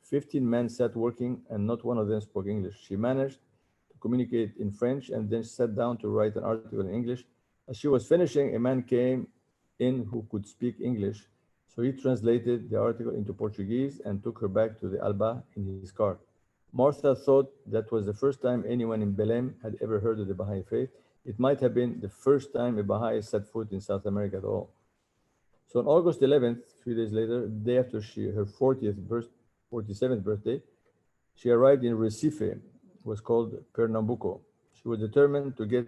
15 men sat working and not one of them spoke English. She managed to communicate in French and then sat down to write an article in English. As she was finishing, a man came in who could speak English, so he translated the article into Portuguese and took her back to the Alba in his car. Martha thought that was the first time anyone in Belém had ever heard of the Baha'i faith. It might have been the first time a Baha'i set foot in South America at all. So on August 11th, a few days later, the day after her 47th birthday, she arrived in Recife. It was called Pernambuco. She was determined to get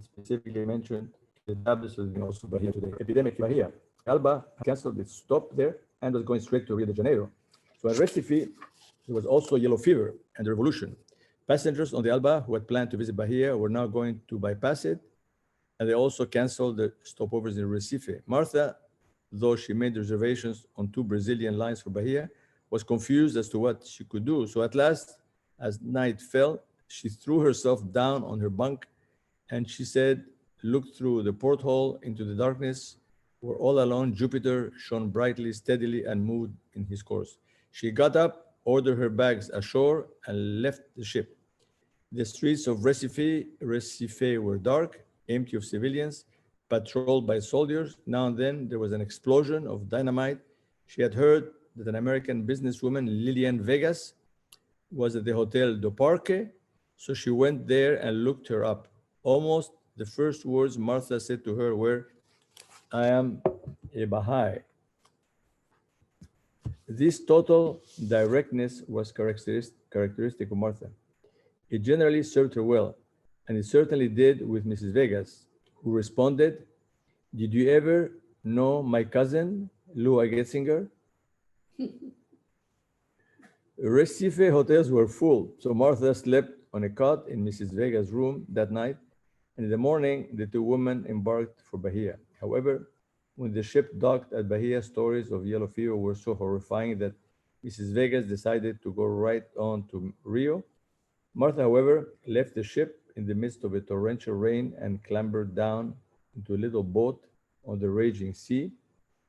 specifically mentioned the tablets of also Bahia today. Epidemic Bahia. Alba canceled its stop there and was going straight to Rio de Janeiro. So in Recife, there was also yellow fever and the revolution. Passengers on the Alba who had planned to visit Bahia were now going to bypass it, and they also canceled the stopovers in Recife. Martha, though she made reservations on two Brazilian lines for Bahia, was confused as to what she could do. So at last, as night fell, she threw herself down on her bunk and she said, looked through the porthole into the darkness, where all alone Jupiter shone brightly, steadily, and moved in his course. She got up, ordered her bags ashore, and left the ship. The streets of Recife were dark, empty of civilians, patrolled by soldiers. Now and then there was an explosion of dynamite. She had heard that an American businesswoman, Lilian Vegas, was at the Hotel do Parque, so she went there and looked her up. Almost the first words Martha said to her were, "I am a Baha'i." This total directness was characteristic of Martha. It generally served her well, and it certainly did with Mrs. Vegas, who responded, "Did you ever know my cousin, Lua Getzinger?" Recife hotels were full, so Martha slept on a cot in Mrs. Vegas' room that night, and in the morning, the two women embarked for Bahia. However, when the ship docked at Bahia, stories of yellow fever were so horrifying that Mrs. Vegas decided to go right on to Rio. Martha, however, left the ship in the midst of a torrential rain and clambered down into a little boat on the raging sea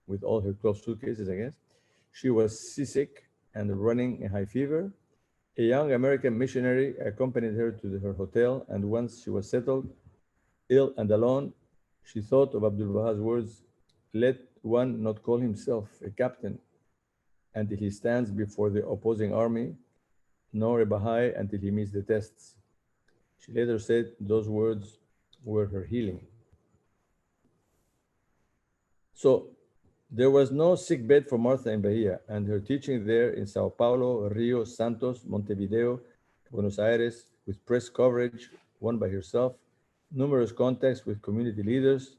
with all her 12 suitcases, I guess. She was seasick and running a high fever. A young American missionary accompanied her to her hotel, and once she was settled, ill and alone, she thought of Abdu'l-Baha's words, "Let one not call himself a captain until he stands before the opposing army, nor a Baha'i until he meets the tests." She later said those words were her healing. So there was no sick bed for Martha in Bahia, and her teaching there in Sao Paulo, Rio, Santos, Montevideo, Buenos Aires, with press coverage won by herself, numerous contacts with community leaders,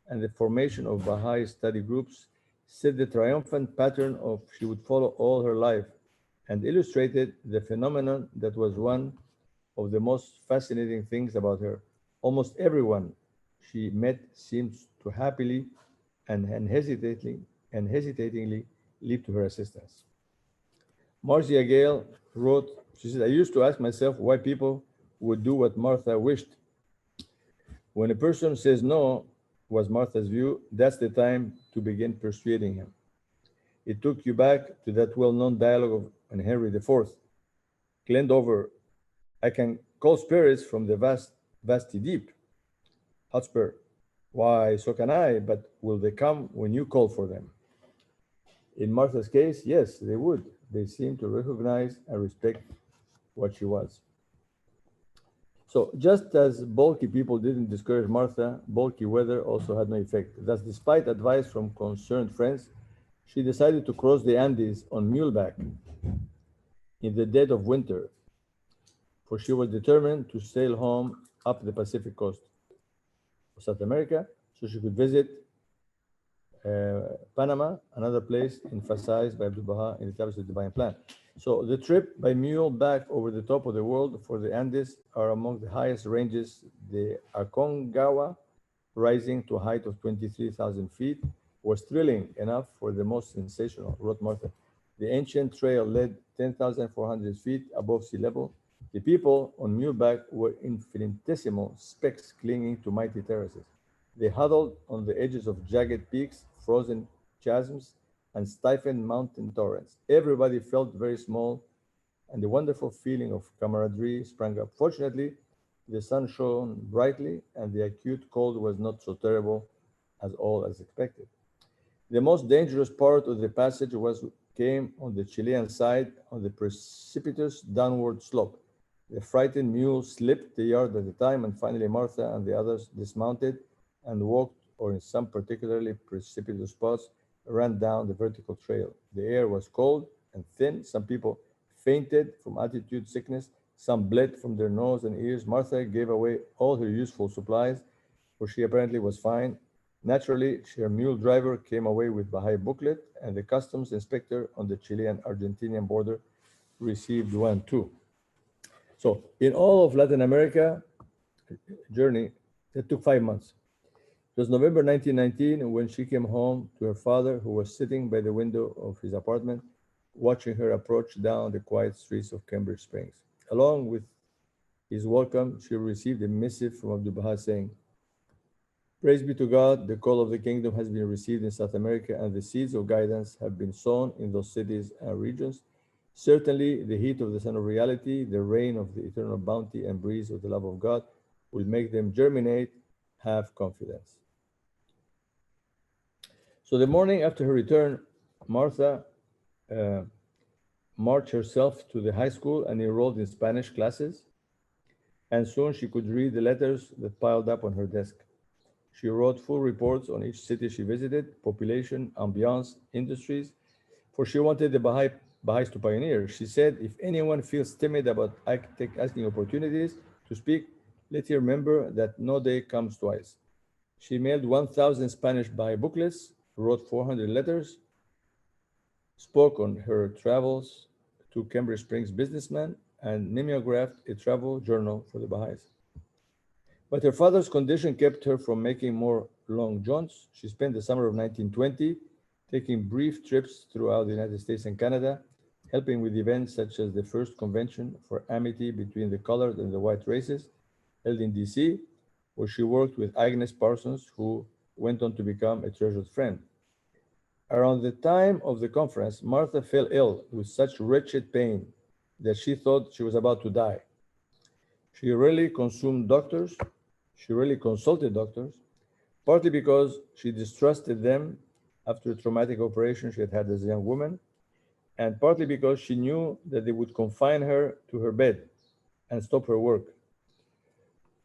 and the formation of Baha'i study groups set the triumphant pattern of she would follow all her life and illustrated the phenomenon that was one of the most fascinating things about her. Almost everyone she met seems to happily and hesitatingly leap to her assistance. Marcia Gale wrote, she said, I used to ask myself why people would do what Martha wished. When a person says no, was Martha's view, that's the time to begin persuading him. It took you back to that well-known dialogue of Henry IV. Glendover, I can call spirits from the vasty deep. Hotspur, why, so can I, but will they come when you call for them? In Martha's case, yes, they would. They seemed to recognize and respect what she was. So just as bulky people didn't discourage Martha, bulky weather also had no effect. Thus, despite advice from concerned friends, she decided to cross the Andes on muleback in the dead of winter, for she was determined to sail home up the Pacific coast of South America so she could visit Panama, another place emphasized by Abdu'l-Baha in the establishment of the divine plan. So the trip by mule back over the top of the world for the Andes are among the highest ranges. The Aconcagua, rising to a height of 23,000 feet, was thrilling enough for the most sensational, wrote Martha. The ancient trail led 10,400 feet above sea level. The people on muleback were infinitesimal specks clinging to mighty terraces. They huddled on the edges of jagged peaks, frozen chasms, and stifling mountain torrents. Everybody felt very small, and the wonderful feeling of camaraderie sprang up. Fortunately, the sun shone brightly, and the acute cold was not so terrible as expected. The most dangerous part of the passage came on the Chilean side on the precipitous downward slope. The frightened mule slipped a yard at a time, and finally Martha and the others dismounted and walked, or in some particularly precipitous spots, ran down the vertical trail. The air was cold and thin. Some people fainted from altitude sickness. Some bled from their nose and ears. Martha gave away all her useful supplies, for she apparently was fine. Naturally, her mule driver came away with Baha'i booklet, and the customs inspector on the Chilean-Argentinian border received one too. So in all of Latin America journey, it took 5 months. It was November 1919 when she came home to her father, who was sitting by the window of his apartment, watching her approach down the quiet streets of Cambridge Springs. Along with his welcome, she received a missive from Abdu'l-Baha saying, Praise be to God, the call of the kingdom has been received in South America, and the seeds of guidance have been sown in those cities and regions. Certainly, the heat of the sun of reality, the rain of the eternal bounty, and breeze of the love of God will make them germinate. Have confidence. So the morning after her return, Martha marched herself to the high school and enrolled in Spanish classes, and soon she could read the letters that piled up on her desk. She wrote full reports on each city she visited, population, ambiance, industries, for she wanted the Baha'is to pioneer. She said, if anyone feels timid about asking opportunities to speak, let him remember that no day comes twice. She mailed 1,000 Spanish Baha'i booklets, wrote 400 letters, spoke on her travels to Cambridge Springs businessmen, and mimeographed a travel journal for the Baha'is. But her father's condition kept her from making more long jaunts. She spent the summer of 1920 taking brief trips throughout the United States and Canada, helping with events such as the first convention for amity between the colored and the white races, held in DC, where she worked with Agnes Parsons, who went on to become a treasured friend. Around the time of the conference, Martha fell ill with such wretched pain that she thought she was about to die. She rarely consulted doctors, partly because she distrusted them after a traumatic operation she had as a young woman, and partly because she knew that they would confine her to her bed and stop her work,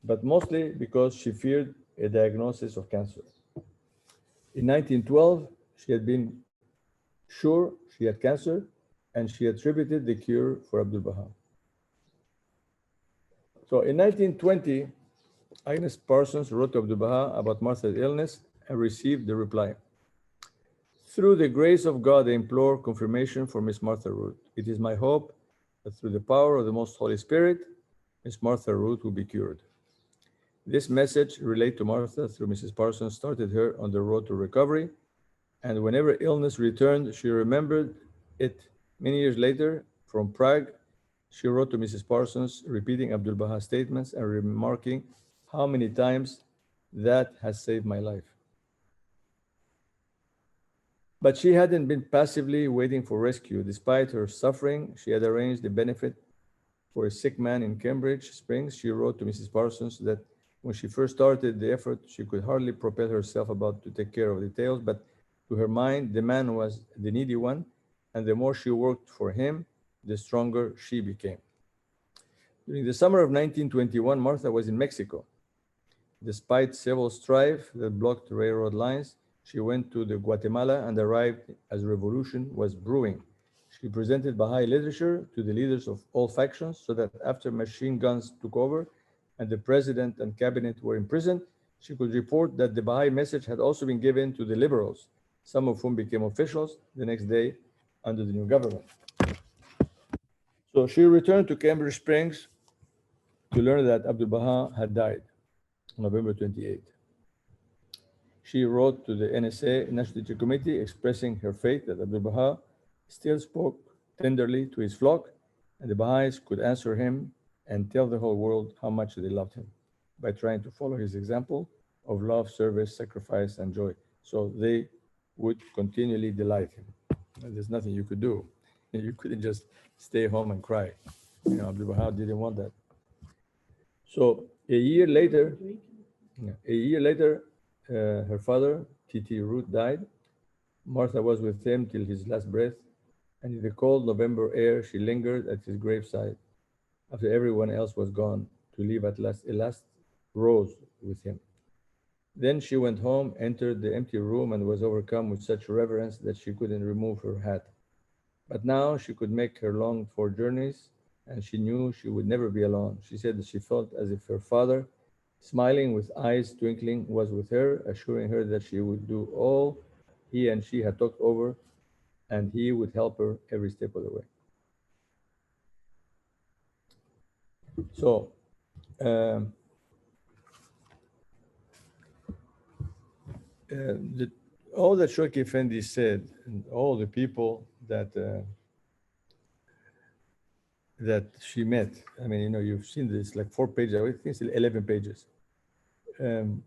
but mostly because she feared a diagnosis of cancer. In 1912, she had been sure she had cancer, and she attributed the cure for Abdu'l-Baha. So in 1920, Agnes Parsons wrote to Abdu'l-Baha about Martha's illness and received the reply. Through the grace of God, I implore confirmation for Miss Martha Root. It is my hope that through the power of the Most Holy Spirit, Miss Martha Root will be cured. This message relayed to Martha through Mrs. Parsons started her on the road to recovery, and whenever illness returned, she remembered it. Many years later, from Prague, she wrote to Mrs. Parsons, repeating Abdu'l-Baha's statements and remarking how many times that has saved my life. But she hadn't been passively waiting for rescue. Despite her suffering, she had arranged a benefit for a sick man in Cambridge Springs. She wrote to Mrs. Parsons that when she first started the effort, she could hardly propel herself about to take care of details, but to her mind, the man was the needy one, and the more she worked for him, the stronger she became. During the summer of 1921, Martha was in Mexico. Despite civil strife that blocked railroad lines, she went to the Guatemala and arrived as revolution was brewing. She presented Baha'i literature to the leaders of all factions so that after machine guns took over and the president and cabinet were imprisoned, she could report that the Baha'i message had also been given to the liberals, some of whom became officials the next day under the new government. So she returned to Cambridge Springs to learn that Abdu'l-Baha had died on November 28. She wrote to the NSA National Teacher Committee expressing her faith that Abdu'l-Baha still spoke tenderly to his flock, and the Baha'is could answer him and tell the whole world how much they loved him by trying to follow his example of love, service, sacrifice, and joy. So they would continually delight him. And there's nothing you could do. You couldn't just stay home and cry. Abdu'l-Baha didn't want that. So a year later, her father, T.T. Root, died. Martha was with him till his last breath, and in the cold November air, she lingered at his graveside after everyone else was gone to leave at last a last rose with him. Then she went home, entered the empty room, and was overcome with such reverence that she couldn't remove her hat. But now she could make her longed-for journeys, and she knew she would never be alone. She said that she felt as if her father, smiling with eyes twinkling, was with her, assuring her that she would do all he and she had talked over, and he would help her every step of the way. So, all that Shawki Effendi said, and all the people that she met, I mean, you've seen this, like 4 pages, I think it's 11 pages. You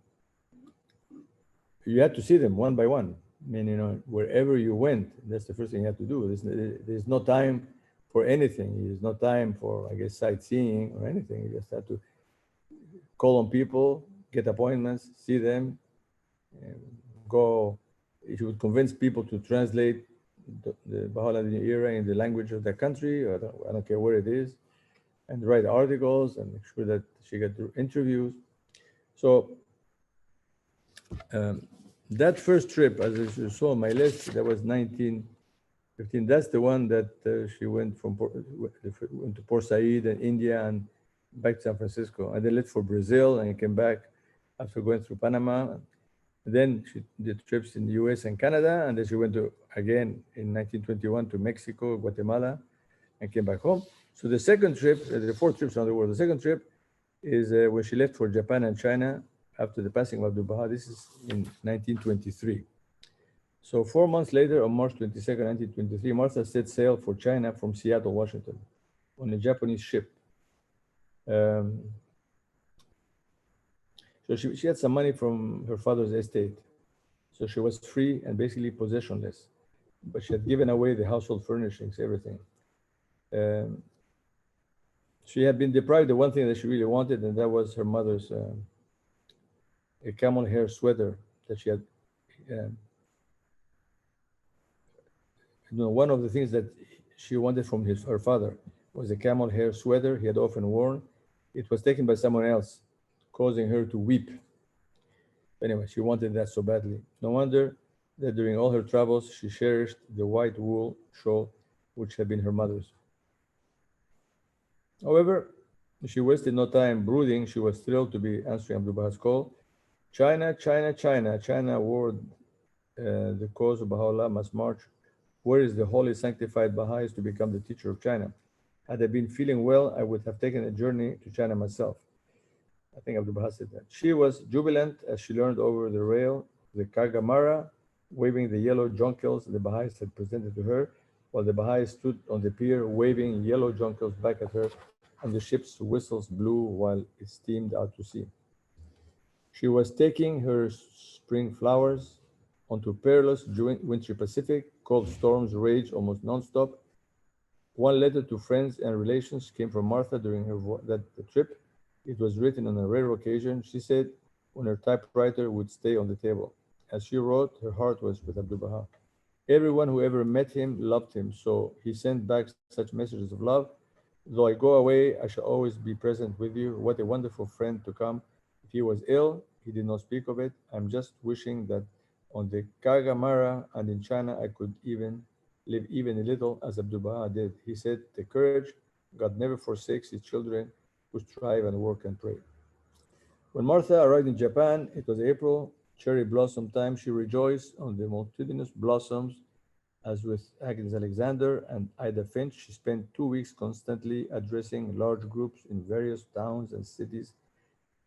had to see them one by one. I mean, wherever you went, that's the first thing you have to do. There's no time for anything. There's no time for, I guess, sightseeing or anything. You just have to call on people, get appointments, see them, go. If you would convince people to translate the Baha'u'llah era in the language of their country, I don't care where it is, and write articles and make sure that she gets interviews. So that first trip, as you saw on my list, that was 1915. That's the one that she went went to Port Said and India and back to San Francisco, and then left for Brazil and came back after going through Panama. And then she did trips in the US and Canada, and then she went again in 1921 to Mexico, Guatemala, and came back home. So the second trip, the 4 trips around the world, the second trip is when she left for Japan and China after the passing of Abdu'l-Baha. This is in 1923. So 4 months later, on March 22nd, 1923, Martha set sail for China from Seattle, Washington, on a Japanese ship. So she had some money from her father's estate. So she was free and basically possessionless. But she had given away the household furnishings, everything. She had been deprived of one thing that she really wanted, and that was her mother's a camel hair sweater that she had. One of the things that she wanted from her father was a camel hair sweater he had often worn. It was taken by someone else, causing her to weep. Anyway, she wanted that so badly. No wonder that during all her travels, she cherished the white wool shawl, which had been her mother's. However, she wasted no time brooding. She was thrilled to be answering Abdu'l-Baha's call. China, China, China. China word the cause of Baha'u'llah must march. Where is the holy sanctified Baha'is to become the teacher of China? Had I been feeling well, I would have taken a journey to China myself. I think Abdu'l-Baha said that. She was jubilant as she learned over the rail the Kagamara, waving the yellow jonquils the Baha'is had presented to her, while the Baha'is stood on the pier waving yellow jonquils back at her, and the ship's whistles blew while it steamed out to sea. She was taking her spring flowers onto perilous wintry Pacific. Cold storms raged almost nonstop. One letter to friends and relations came from Martha during that trip. It was written on a rare occasion, she said, when her typewriter would stay on the table. As she wrote, her heart was with Abdu'l-Baha. Everyone who ever met him loved him, so he sent back such messages of love. Though I go away, I shall always be present with you. What a wonderful friend to come. If he was ill, he did not speak of it. I'm just wishing that on the Kagamara and in China I could even live even a little as Abdu'l-Baha did. He said, take courage. God never forsakes his children who strive and work and pray. When Martha arrived in Japan, it was April, cherry blossom time. She rejoiced on the multitudinous blossoms. As with Agnes Alexander and Ida Finch, she spent 2 weeks constantly addressing large groups in various towns and cities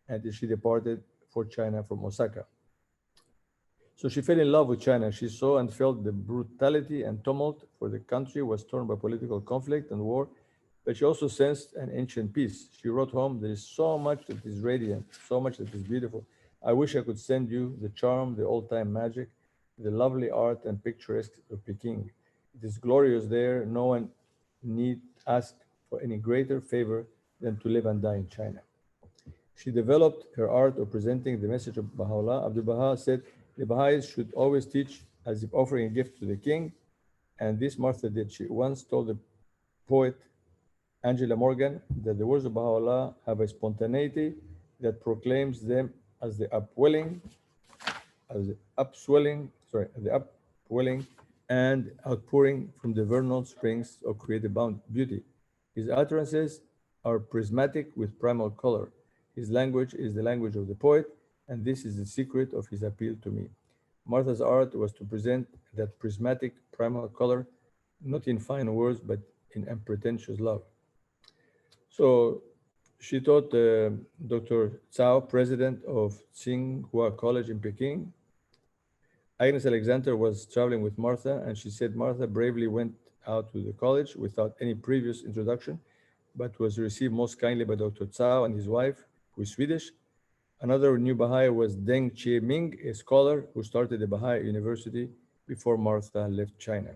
until she departed for China from Osaka. So she fell in love with China. She saw and felt the brutality and tumult, for the country was torn by political conflict and war, but she also sensed an ancient peace. She wrote home, there is so much that is radiant, so much that is beautiful. I wish I could send you the charm, the old-time magic, the lovely art and picturesque of Peking. It is glorious there. No one need ask for any greater favor than to live and die in China. She developed her art of presenting the message of Baha'u'llah. Abdu'l-Baha said, the Baha'is should always teach as if offering a gift to the king, and this Martha did. She once told the poet Angela Morgan that the words of Baha'u'llah have a spontaneity that proclaims them as the upwelling, the upwelling and outpouring from the vernal springs of creative beauty. His utterances are prismatic with primal color. His language is the language of the poet, and this is the secret of his appeal to me. Martha's art was to present that prismatic primal color, not in fine words, but in unpretentious love. So she taught Dr. Cao, president of Tsinghua College in Peking. Agnes Alexander was traveling with Martha, and she said Martha bravely went out to the college without any previous introduction, but was received most kindly by Dr. Cao and his wife, who is Swedish. Another new Baha'i was Deng Chie-ming, a scholar who started the Baha'i University before Martha left China.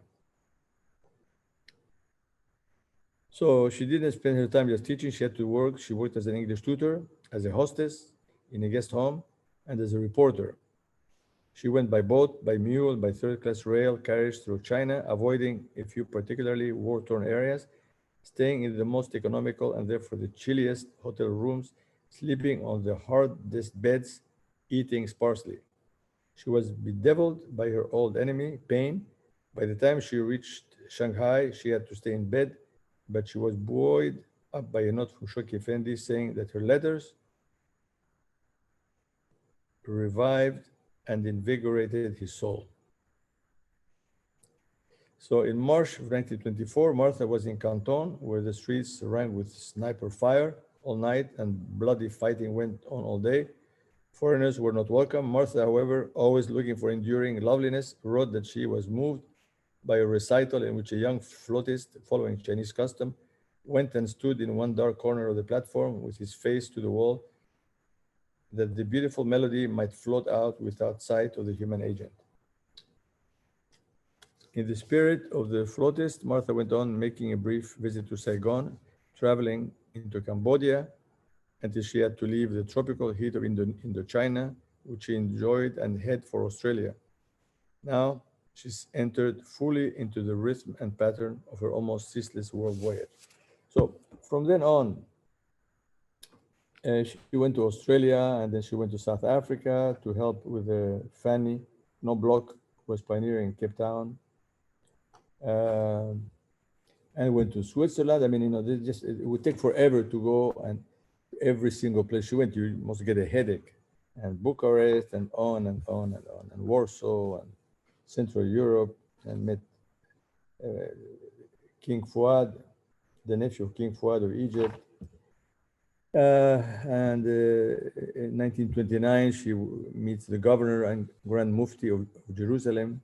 So she didn't spend her time just teaching, she had to work. She worked as an English tutor, as a hostess in a guest home, and as a reporter. She went by boat, by mule, by third-class rail carriage through China, avoiding a few particularly war-torn areas, staying in the most economical and therefore the chilliest hotel rooms, sleeping on the hardest beds, eating sparsely. She was bedeviled by her old enemy, pain. By the time she reached Shanghai, she had to stay in bed, but she was buoyed up by a note from Shoki Effendi saying that her letters revived and invigorated his soul. So in March of 1924, Martha was in Canton, where the streets rang with sniper fire all night and bloody fighting went on all day. Foreigners were not welcome. Martha, however, always looking for enduring loveliness, wrote that she was moved by a recital in which a young flautist, following Chinese custom, went and stood in one dark corner of the platform with his face to the wall, that the beautiful melody might float out without sight of the human agent. In the spirit of the flautist, Martha went on making a brief visit to Saigon, traveling into Cambodia until she had to leave the tropical heat of Indochina, which she enjoyed, and head for Australia. Now, she's entered fully into the rhythm and pattern of her almost ceaseless world voyage. So from then on, she went to Australia, and then she went to South Africa to help with Fanny Knobloch, who was pioneering in Cape Town, and went to Switzerland. I mean, it would take forever to go, and every single place she went, you must get a headache, and Bucharest, and on and on and on, and Warsaw, and Central Europe, and met King Fuad, the nephew of King Fuad of Egypt. And in 1929, she meets the governor and Grand Mufti of Jerusalem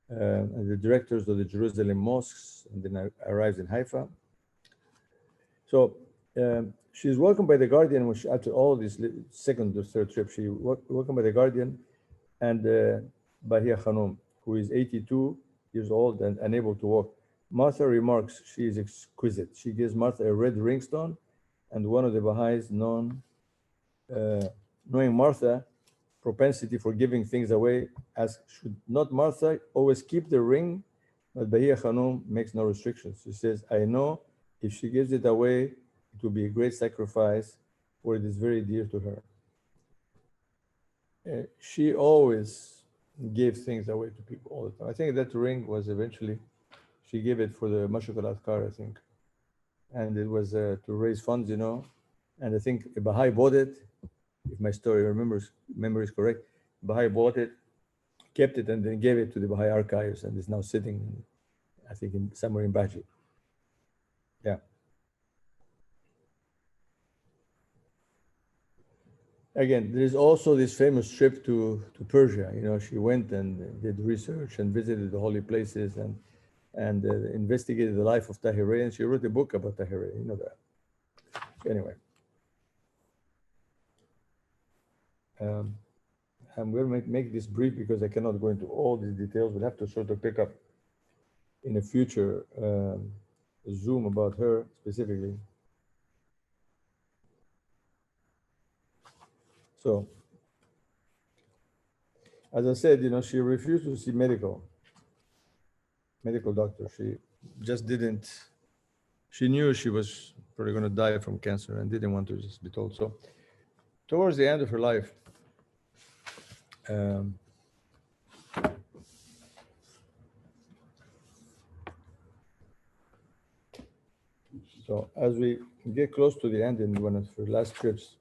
and the directors of the Jerusalem mosques, and then arrives in Haifa. So she's welcomed by the Guardian, which after all this second or third trip, she welcomed by the Guardian and Bahia Khanum, who is 82 years old and unable to walk. Martha remarks she is exquisite. She gives Martha a red ringstone, and one of the Baha'is knowing Martha propensity for giving things away, as should not Martha always keep the ring, but Bahia Khanum makes no restrictions. She says, I know if she gives it away, it will be a great sacrifice, for it is very dear to her. She always gave things away to people all the time. I think that ring was eventually, she gave it for the Mashuk al-Adkar, I think. And it was to raise funds, you know. And I think a Baha'i bought it, if my story memory is correct. Baha'i bought it, kept it, and then gave it to the Baha'i archives, and is now sitting, I think, somewhere in Baji. Yeah. Again, there is also this famous trip to Persia. You know, she went and did research and visited the holy places and investigated the life of Tahirih, and she wrote a book about Tahirih. You know that. So anyway, I'm going to make this brief because I cannot go into all these details. We'll have to sort of pick up in a future Zoom about her specifically. So, as I said, you know, she refused to see medical doctor. She just didn't. She knew she was probably going to die from cancer and didn't want to just be told. So, towards the end of her life, so as we get close to the end in one of her last trips,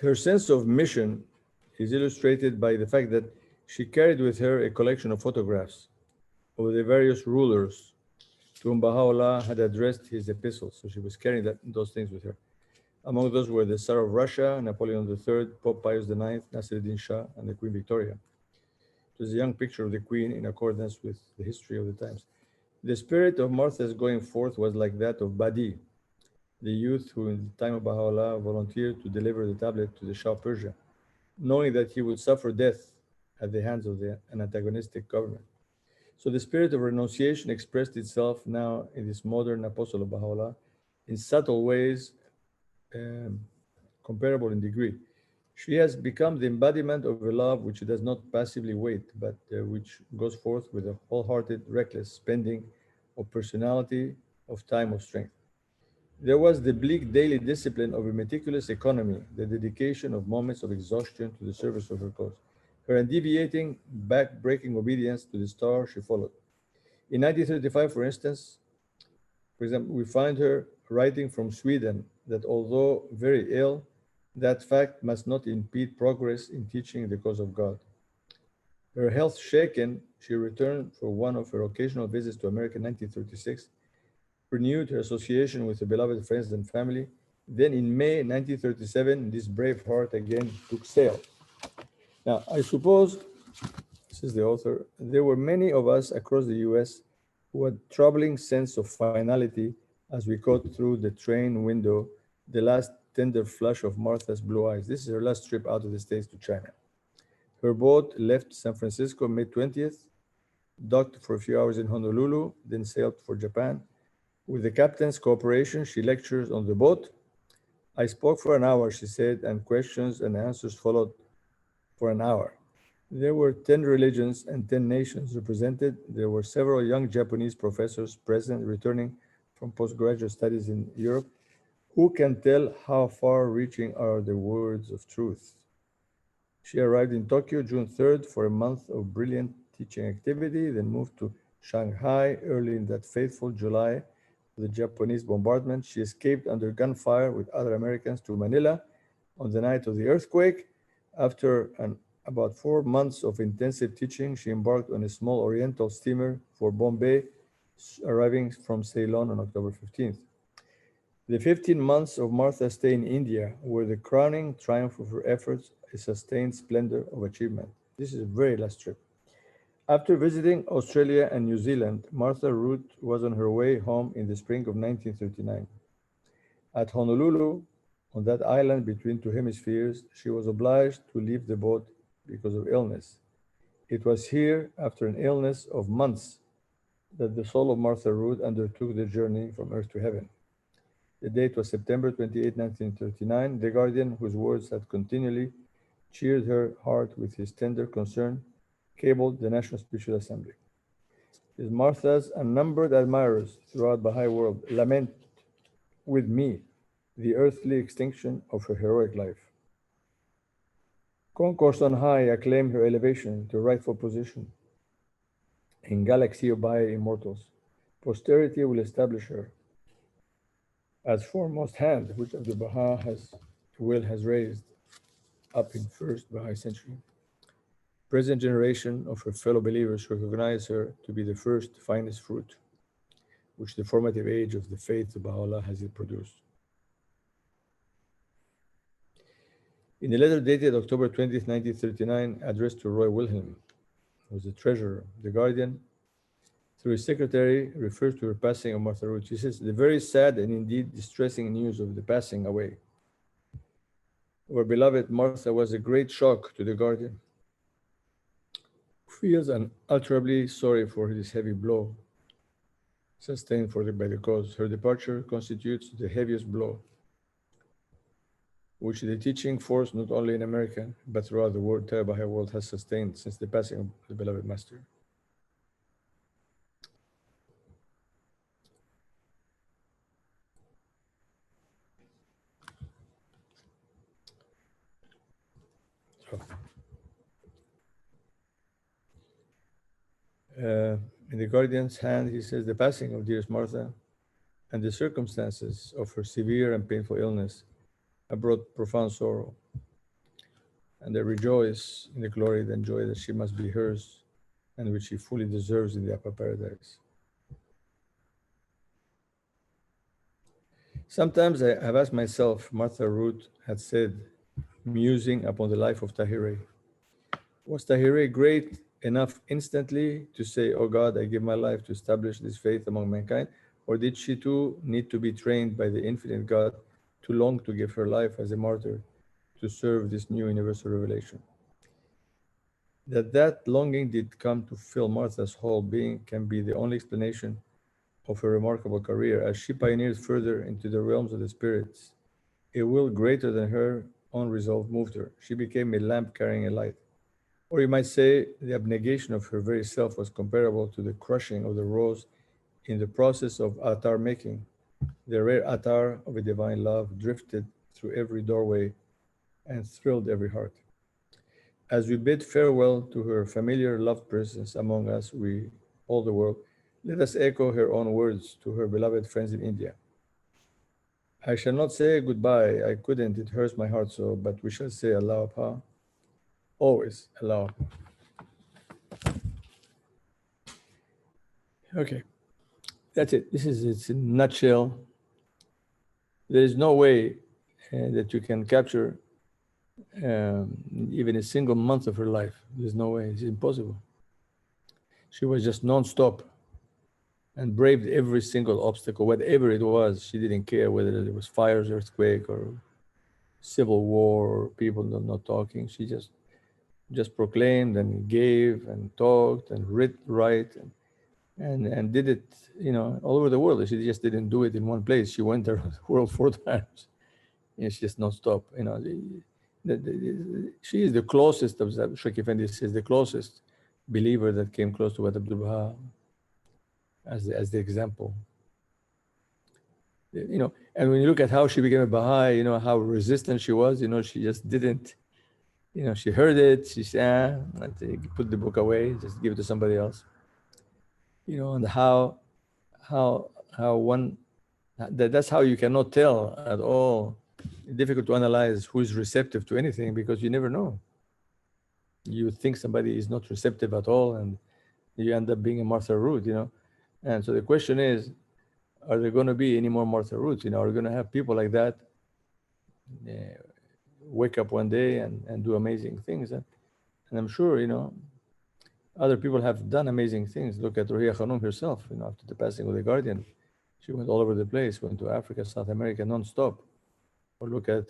her sense of mission is illustrated by the fact that she carried with her a collection of photographs of the various rulers to whom Baha'u'llah had addressed his epistles. So she was carrying those things with her. Among those were the Tsar of Russia, Napoleon III, Pope Pius IX, Nasruddin Shah, and the Queen Victoria. It was a young picture of the Queen in accordance with the history of the times. The spirit of Martha's going forth was like that of Badi, the youth who in the time of Baha'u'llah volunteered to deliver the tablet to the Shah of Persia, knowing that he would suffer death at the hands of an antagonistic government. So the spirit of renunciation expressed itself now in this modern apostle of Baha'u'llah in subtle ways comparable in degree. She has become the embodiment of a love which does not passively wait, but which goes forth with a wholehearted, reckless spending of personality, of time, of strength. There was the bleak daily discipline of a meticulous economy, the dedication of moments of exhaustion to the service of her cause, her undeviating, back-breaking obedience to the star she followed. In 1935, for instance, we find her writing from Sweden that although very ill, that fact must not impede progress in teaching the cause of God. Her health shaken, she returned for one of her occasional visits to America in 1936, renewed her association with her beloved friends and family. Then in May 1937, this brave heart again took sail. Now, I suppose, this is the author, there were many of us across the US who had troubling sense of finality as we caught through the train window the last tender flush of Martha's blue eyes. This is her last trip out of the States to China. Her boat left San Francisco May 20th, docked for a few hours in Honolulu, then sailed for Japan. With the captain's cooperation, she lectures on the boat. I spoke for an hour, she said, and questions and answers followed for an hour. There were 10 religions and 10 nations represented. There were several young Japanese professors present, returning from postgraduate studies in Europe. Who can tell how far-reaching are the words of truth? She arrived in Tokyo June 3rd for a month of brilliant teaching activity, then moved to Shanghai early in that faithful July of the Japanese bombardment. She escaped under gunfire with other Americans to Manila on the night of the earthquake. After about 4 months of intensive teaching, she embarked on a small oriental steamer for Bombay arriving from Ceylon on October 15th. The 15 months of Martha's stay in India were the crowning triumph of her efforts, a sustained splendor of achievement. This is a very last trip. After visiting Australia and New Zealand, Martha Root was on her way home in the spring of 1939. At Honolulu, on that island between two hemispheres, she was obliged to leave the boat because of illness. It was here, after an illness of months, that the soul of Martha Root undertook the journey from earth to heaven. The date was September 28, 1939. The Guardian, whose words had continually cheered her heart with his tender concern, cabled the National Spiritual Assembly. His Martha's unnumbered admirers throughout Baha'i world lament with me the earthly extinction of her heroic life. Concourse on high acclaim her elevation to rightful position in galaxy of Baha'i immortals. Posterity will establish her as foremost hand, which Abdu'l-Baha has raised up in first Baha'i century. Present generation of her fellow believers recognize her to be the first finest fruit, which the formative age of the faith of Baha'u'llah has produced. In a letter dated October 20th, 1939, addressed to Roy Wilhelm, who was the treasurer, the Guardian, through his secretary, refers to her passing of Martha Root. She says, the very sad and indeed distressing news of the passing away of our beloved Martha was a great shock to the Guardian, who feels unutterably sorry for this heavy blow sustained by the cause. Her departure constitutes the heaviest blow which the teaching force, not only in America, but throughout the world, entire Baha'i world, has sustained since the passing of the beloved Master. In the Guardian's hand, he says, the passing of dearest Martha and the circumstances of her severe and painful illness have brought profound sorrow. And I rejoice in the glory and joy that she must be hers and which she fully deserves in the upper paradise. Sometimes I have asked myself, Martha Root had said, musing upon the life of Tahirih, was Tahirih great enough instantly to say, oh God, I give my life to establish this faith among mankind? Or did she too need to be trained by the infinite God to long to give her life as a martyr to serve this new universal revelation? That longing did come to fill Martha's whole being can be the only explanation of her remarkable career as she pioneered further into the realms of the spirits. A will greater than her own resolve moved her. She became a lamp carrying a light. Or you might say the abnegation of her very self was comparable to the crushing of the rose in the process of attar making. The rare attar of a divine love drifted through every doorway and thrilled every heart. As we bid farewell to her familiar loved presence among us, all the world, let us echo her own words to her beloved friends in India. I shall not say goodbye, I couldn't, it hurts my heart so, but we shall say Allah Abha, always Allah Abha. Okay, that's it. This is it in a nutshell. There is no way that you can capture even a single month of her life. There's no way, it's impossible. She was just non-stop and braved every single obstacle, whatever it was. She didn't care whether it was fires, earthquake, or civil war, or people not talking. She just proclaimed and gave and talked and write and did it, all over the world. She just didn't do it in one place. She went around the world 4 times. She just non-stop. She is the closest, of Sheikh Effendi says, the closest believer that came close to what Abdu'l-Baha as the example. And when you look at how she became a Baha'i, how resistant she was, she just didn't, she heard it, she said, put the book away, just give it to somebody else. And how that's how you cannot tell at all. It's difficult to analyze who is receptive to anything because you never know. You think somebody is not receptive at all and you end up being a Martha Root, And so the question is, are there going to be any more Martha Ruths? You know, are we going to have people like that wake up one day and do amazing things? And I'm sure, you know, other people have done amazing things. Look at Ruhiya Khanum herself, you know, after the passing of the Guardian. She went all over the place, went to Africa, South America, non-stop. Or look at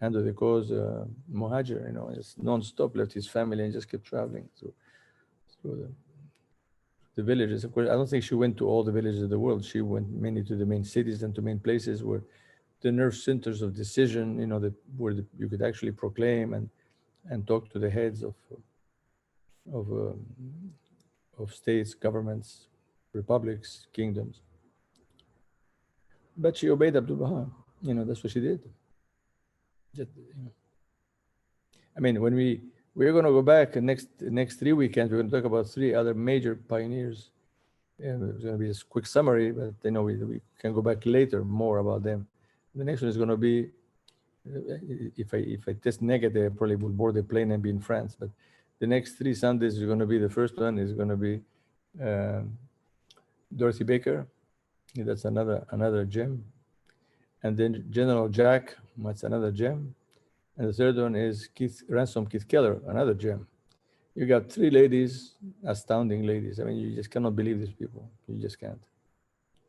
Hand of the Cause, Muhajir, you know, just non-stop, left his family and just kept traveling through the villages. Of course, I don't think she went to all the villages of the world. She went mainly to the main cities and to main places where the nerve centers of decision, you know, you could actually proclaim and talk to the heads of, of states, governments, republics, kingdoms. But she obeyed Abdu'l-Baha. You know, that's what she did. Just, you know. I mean, when we're going to go back next 3 weekends, we're going to talk about 3 other major pioneers. And it's going to be a quick summary, but you know, we can go back later more about them. The next one is going to be, if I test negative, I probably will board the plane and be in France. But the next 3 Sundays is going to be, the first one is going to be Dorothy Baker. That's another gem. And then General Jack, that's another gem. And the third one is Ransom Keith Keller, another gem. You got 3 ladies, astounding ladies. I mean, you just cannot believe these people. You just can't.